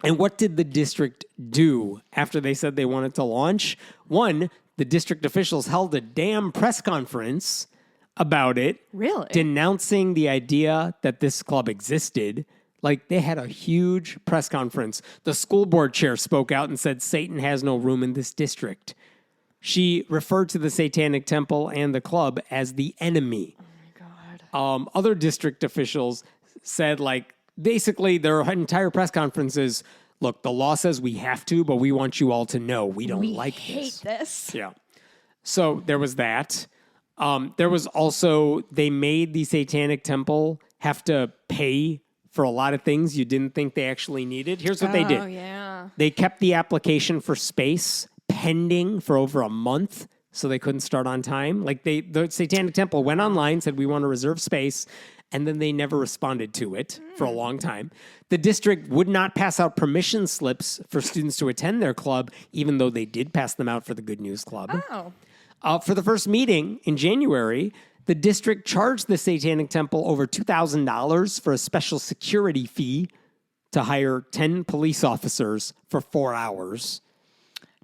what did the district do after they said they wanted to launch? One, the district officials held a damn press conference about it. Really? Denouncing the idea that this club existed. Like, they had a huge press conference. The school board chair spoke out and said Satan has no room in this district. She referred to the Satanic Temple and the club as the enemy. Oh, my God. Other district officials said, like, basically their entire press conference is, look, the law says we have to, but we want you all to know we don't like this. We hate this. Yeah. So there was that. There was also, they made the Satanic Temple have to pay for a lot of things you didn't think they actually needed. Here's what they did. Oh, yeah. They kept the application for space pending for over a month, so they couldn't start on time. Like, the Satanic Temple went online, said, we want to reserve space, and then they never responded to it for a long time. The district would not pass out permission slips for students to attend their club, even though they did pass them out for the Good News Club. Oh. For the first meeting in January, the district charged the Satanic Temple over $2,000 for a special security fee to hire 10 police officers for 4 hours.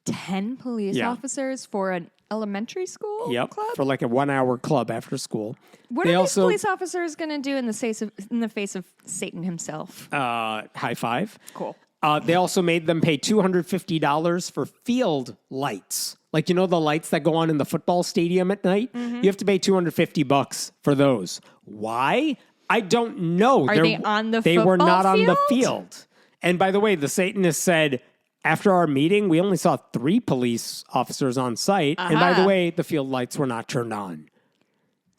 10 police officers for an elementary school club? For like a 1-hour club after school. What are these police officers going to do in the face of Satan himself? High five. Cool. They also made them pay $250 for field lights. Like, you know, the lights that go on in the football stadium at night? Mm-hmm. You have to pay $250 for those. Why? I don't know. Are they on the football field? They were not on the field. And by the way, the Satanists said, after our meeting, we only saw 3 police officers on site. And by the way, the field lights were not turned on.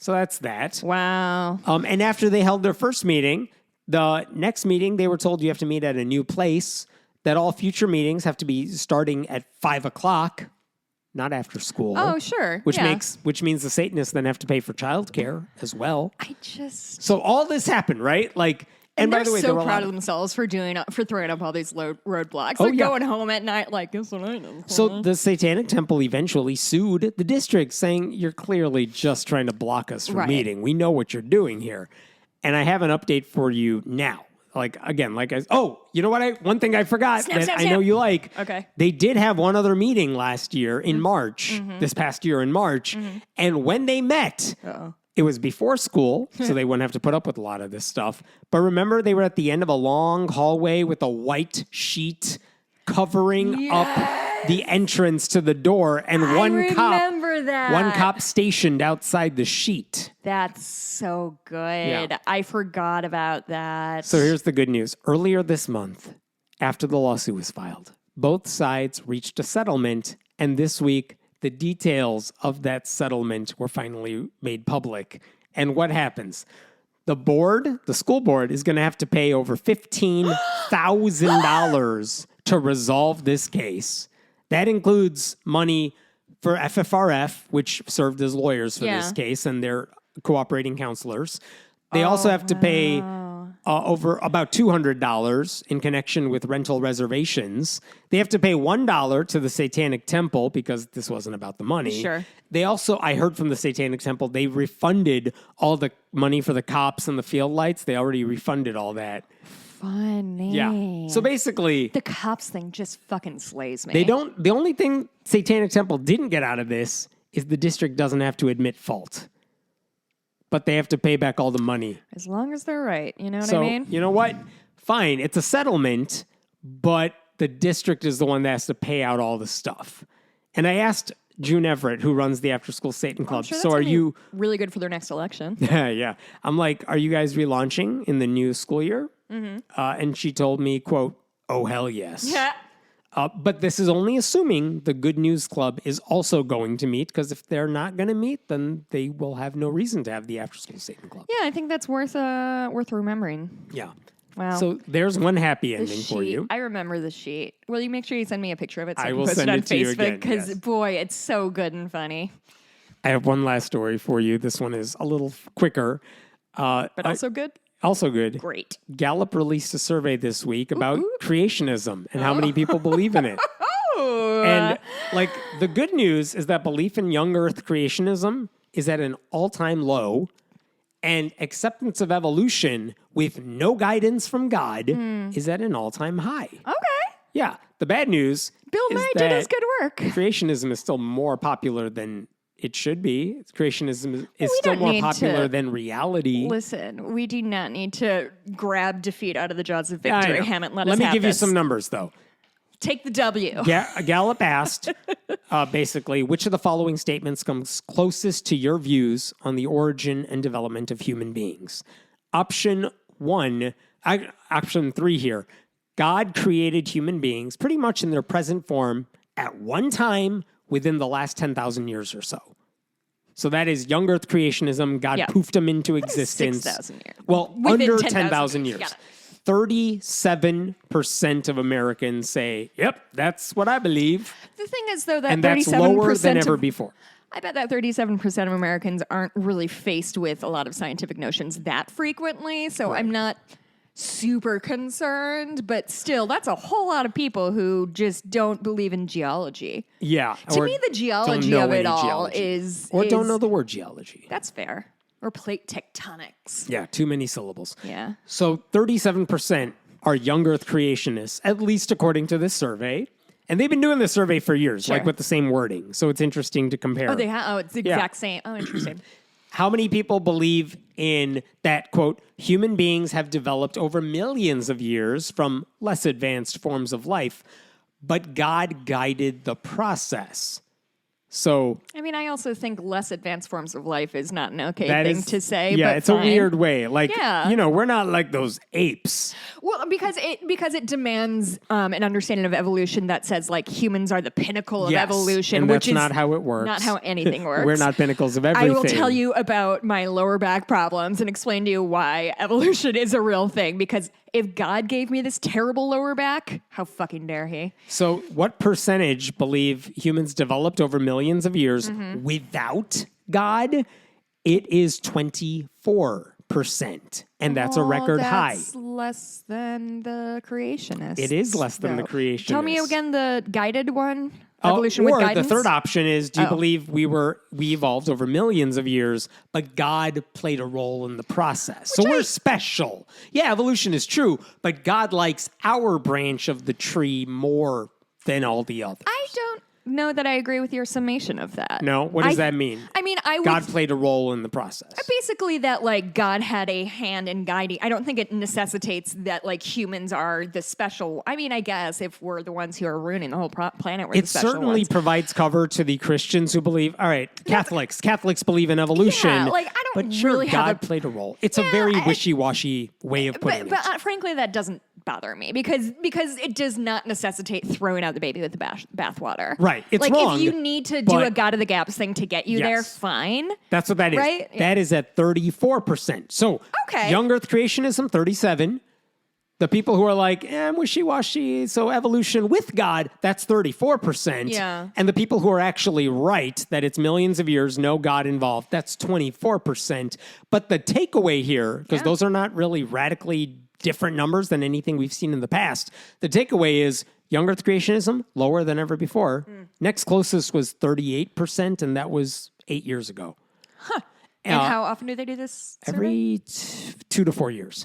So that's that. Wow. And after they held their first meeting, the next meeting, they were told you have to meet at a new place, that all future meetings have to be starting at 5:00, not after school. Oh, sure. Which yeah. means the Satanists then have to pay for childcare as well. So all this happened, right? Like, and by they're the way, so proud of themselves for throwing up all these roadblocks. Like going home at night, like, guess what I know. So the Satanic Temple eventually sued the district, saying, you're clearly just trying to block us from meeting. We know what you're doing here. And I have an update for you now. Like, again, you know what? One thing I forgot I know you like. Okay. They did have one other meeting last year in March, this past year in March. And when they met, it was before school, so they wouldn't have to put up with a lot of this stuff. But remember, they were at the end of a long hallway with a white sheet covering up the entrance to the door, and one cop stationed outside the sheet. That's so good. Yeah. I forgot about that. So here's the good news. Earlier this month, after the lawsuit was filed, both sides reached a settlement, and this week, the details of that settlement were finally made public. And what happens? The school board, is going to have to pay over $15,000 to resolve this case. That includes money for FFRF, which served as lawyers for this case, and their cooperating counselors. They also have to pay over about $200 in connection with rental reservations. They have to pay $1 to the Satanic Temple because this wasn't about the money. Sure. They also, I heard from the Satanic Temple, they refunded all the money for the cops and the field lights. They already refunded all that. Funny. Yeah. So basically, the cops thing just fucking slays me. The only thing Satanic Temple didn't get out of this is the district doesn't have to admit fault. But they have to pay back all the money. As long as they're right. You know what I mean? You know what? Fine. It's a settlement, but the district is the one that has to pay out all the stuff. And I asked June Everett, who runs the After School Satan Club. Sure so are you really good for their next election? Yeah. I'm like, are you guys relaunching in the new school year? Mm-hmm. And she told me, quote, oh, hell yes. Yeah. But this is only assuming the Good News Club is also going to meet, because if they're not going to meet, then they will have no reason to have the After School Satan Club. Yeah, I think that's worth remembering. Yeah. Wow. So there's one happy ending for you. I remember the sheet. Will you make sure you send me a picture of it so I I can will post send it on it to you again, Facebook? Because, yes. boy, it's so good and funny. I have one last story for you. This one is a little quicker. But also good? Also good. Great. Gallup released a survey this week about creationism and how many people believe in it. And like the good news is that belief in young earth creationism is at an all-time low, and acceptance of evolution with no guidance from God is at an all-time high. Okay. Yeah. The bad news Bill is Nye that did his good work. creationism is still more popular than it should be. Creationism is still more popular than reality. Listen, we do not need to grab defeat out of the jaws of victory, Hammett. Let me give you some numbers, though. Take the W. Gallup asked, basically, which of the following statements comes closest to your views on the origin and development of human beings? Option 3 here. God created human beings pretty much in their present form at one time within the last 10,000 years or so. So that is young earth creationism. God poofed them into existence. 6,000 years. Well, Within under 10,000 10,000 years. 37% of Americans say, yep, that's what I believe. The thing is, though, that and that's lower than ever before. I bet that 37% of Americans aren't really faced with a lot of scientific notions that frequently. So I'm not super concerned, but still, that's a whole lot of people who just don't believe in geology. Yeah. To me, the geology of it all is... Or don't know the word geology. That's fair. Or plate tectonics. Yeah, too many syllables. Yeah. So 37% are young earth creationists, at least according to this survey. And they've been doing this survey for years, like with the same wording. So it's interesting to compare. Oh, they have? Oh, it's the exact same. Oh, interesting. How many people believe in that, quote, human beings have developed over millions of years from less advanced forms of life, but God guided the process? So I mean, I also think less advanced forms of life is not an okay that thing is to say. Yeah, but it's fine. a weird way. Like, Yeah. we're not like those apes. Well, because it demands an understanding of evolution that says like humans are the pinnacle of Yes, evolution, and which that's is not how it works. Not how anything works. We're not pinnacles of I everything. will tell you about my lower back problems and explain to you why evolution is a real thing. Because if God gave me this terrible lower back, how fucking dare he? So, what percentage believe humans developed over millions of years Mm-hmm. without God? It is 24%, and that's a record high. That's less than the creationists. It is less than the creationists. Tell me again the guided one. Oh, Evolution with or guidance. the third option is: do you Oh. believe we evolved over millions of years, but God played a role in the process? So we're special. Yeah, evolution is true, but God likes our branch of the tree more than all the others. I don't know that I agree with your summation of that. No, what does that mean? I mean, I would God played a role in the process. basically that like God had a hand in guiding. I don't think it necessitates that like humans are the special. I mean, I guess if we're the ones who are ruining the whole planet, we're the It special certainly ones. provides cover to the Christians who believe, all right, Catholics believe in evolution. Yeah, like, I don't but sure, really have God a- played a role. It's a very wishy-washy way of putting But it. frankly, that doesn't bother me because it does not necessitate throwing out the baby with the bathwater. Right. It's like wrong, if you need to do but- a God of the Gaps thing to get you there, Yes. fine. That's what that is. Right? That is at 34%. So Okay. young Earth creationism, 37. The people who are like, I'm wishy-washy, so evolution with God, that's 34%. Yeah. And the people who are actually right, that it's millions of years, no God involved, that's 24%. But the takeaway here, because those are not really radically different numbers than anything we've seen in the past, the takeaway is young Earth creationism, lower than ever before. Next closest was 38%, and that was 8 years ago. And how often do they do this? survey? Every 2 to 4 years.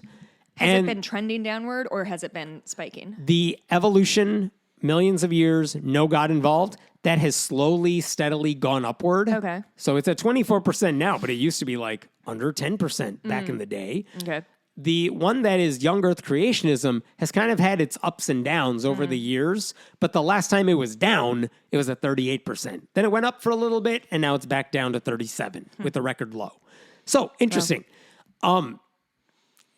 Has And it been trending downward or has it been spiking? the evolution, millions of years, no God involved, that has slowly, steadily gone upward. Okay. So it's at 24% now, but it used to be like under 10% back in the day. Okay. The one that is young Earth creationism has kind of had its ups and downs over the years, but the last time it was down, it was at 38%. Then it went up for a little bit, and now it's back down to 37 with a record low. So interesting.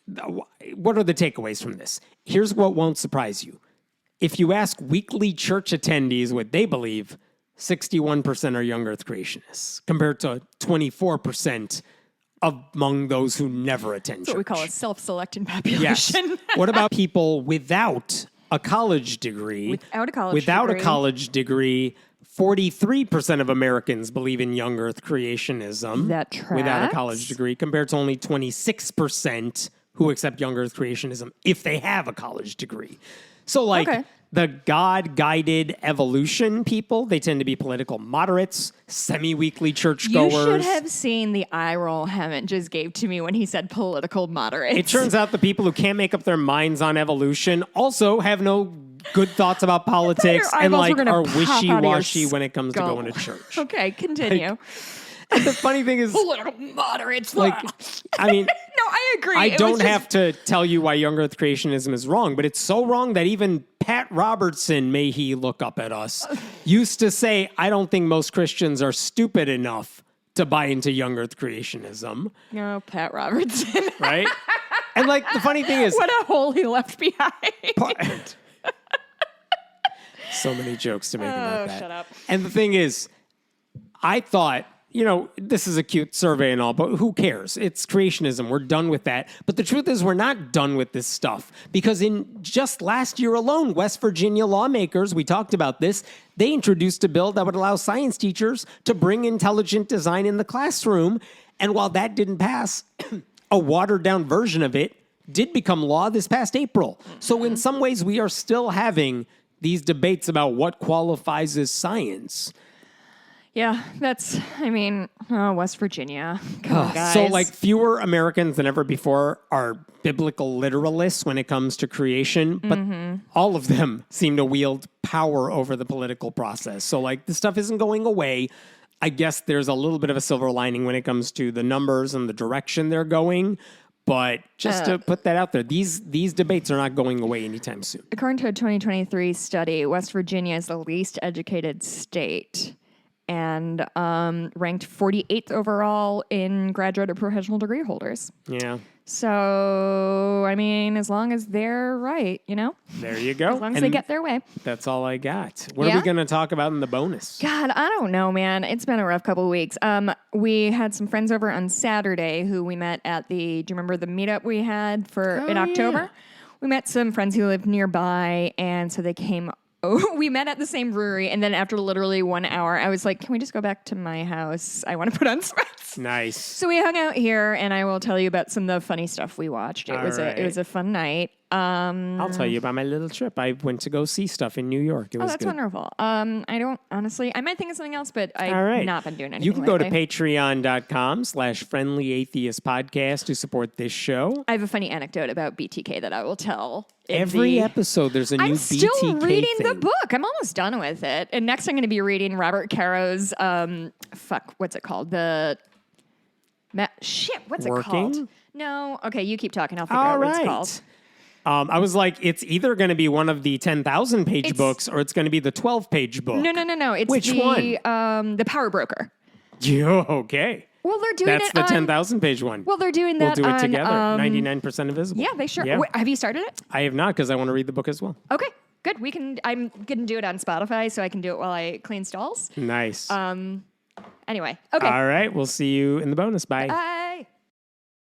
What are the takeaways from this? Here's what won't surprise you. If you ask weekly church attendees what they believe, 61% are young Earth creationists, compared to 24% among those who never attend That's church. what we call a self-selecting Yes. population. What about people without a college degree? Without a college Without degree. a college degree, 43% of Americans believe in young Earth creationism. That Without a tracks. college degree, compared to only 26% who accept young Earth creationism if they have a college degree. So, like, Okay. the God-guided evolution people, they tend to be political moderates, semi-weekly churchgoers. You should have seen the eye roll Hammond just gave to me when he said political moderates. It turns out the people who can't make up their minds on evolution also have no good thoughts about politics Your and eyeballs were like gonna are pop out of your wishy-washy when it comes to skull. going to church. Okay, continue. And the funny thing is, Political moderates. like, I mean, no, I agree. I It was don't just- have to tell you why young Earth creationism is wrong, but it's so wrong that even Pat Robertson, may he look up at us, used to say, I don't think most Christians are stupid enough to buy into young Earth creationism, No, Pat Robertson. right? And like the funny thing is, What a hole he left behind. so many jokes to make about that. shut up. And the thing is, I thought, this is a cute survey and all, but who cares? It's creationism. We're done with that. But the truth is, we're not done with this stuff because in just last year alone, West Virginia lawmakers, we talked about this, they introduced a bill that would allow science teachers to bring intelligent design in the classroom. And while that didn't pass, a watered down version of it did become law this past April. So in some ways, we are still having these debates about what qualifies as science. Yeah, West Virginia. Come on, guys. So, like, fewer Americans than ever before are biblical literalists when it comes to creation, but all of them seem to wield power over the political process. So, like, this stuff isn't going away. I guess there's a little bit of a silver lining when it comes to the numbers and the direction they're going. But just to put that out there, these debates are not going away anytime soon. According to a 2023 study, West Virginia is the least educated state. and ranked 48th overall in graduate or professional degree holders. Yeah. So, I mean, as long as they're right, you know? There you go. As long as they get their way. That's all I got. What are we going to talk about in the bonus? God, I don't know, man. It's been a rough couple of weeks. We had some friends over on Saturday who we met at do you remember the meetup we had in October? Yeah. We met some friends who lived nearby, and so they came. We met at the same brewery, and then after literally 1 hour, I was like, can we just go back to my house? I want to put on sweats. Nice. So we hung out here, and I will tell you about some of the funny stuff we watched. It was a fun night. I'll tell you about my little trip. I went to go see stuff in New York. It was that's good. wonderful. I don't, honestly, I might think of something else, but I've not been doing anything. You can go to patreon.com/friendlyatheistpodcast to support this show. I have a funny anecdote about BTK that I will tell. Every episode, there's a new BTK thing. I'm still reading the book. I'm almost done with it. And next I'm going to be reading Robert Caro's, what's it called? What's it called? No. Okay, you keep talking. I'll figure out what it's called. I was like, it's either going to be one of the 10,000-page books or it's going to be the 12-page book. No. It's Which one? The Power Broker. Okay. Well, they're doing That's the 10,000-page one. Well, they're doing that. We'll do it together. 99% Invisible. Yeah, they sure. Yeah. Wait, have you started it? I have not because I want to read the book as well. Okay, good. I'm gonna do it on Spotify, so I can do it while I clean stalls. Nice. Anyway. Okay. All right. We'll see you in the bonus. Bye.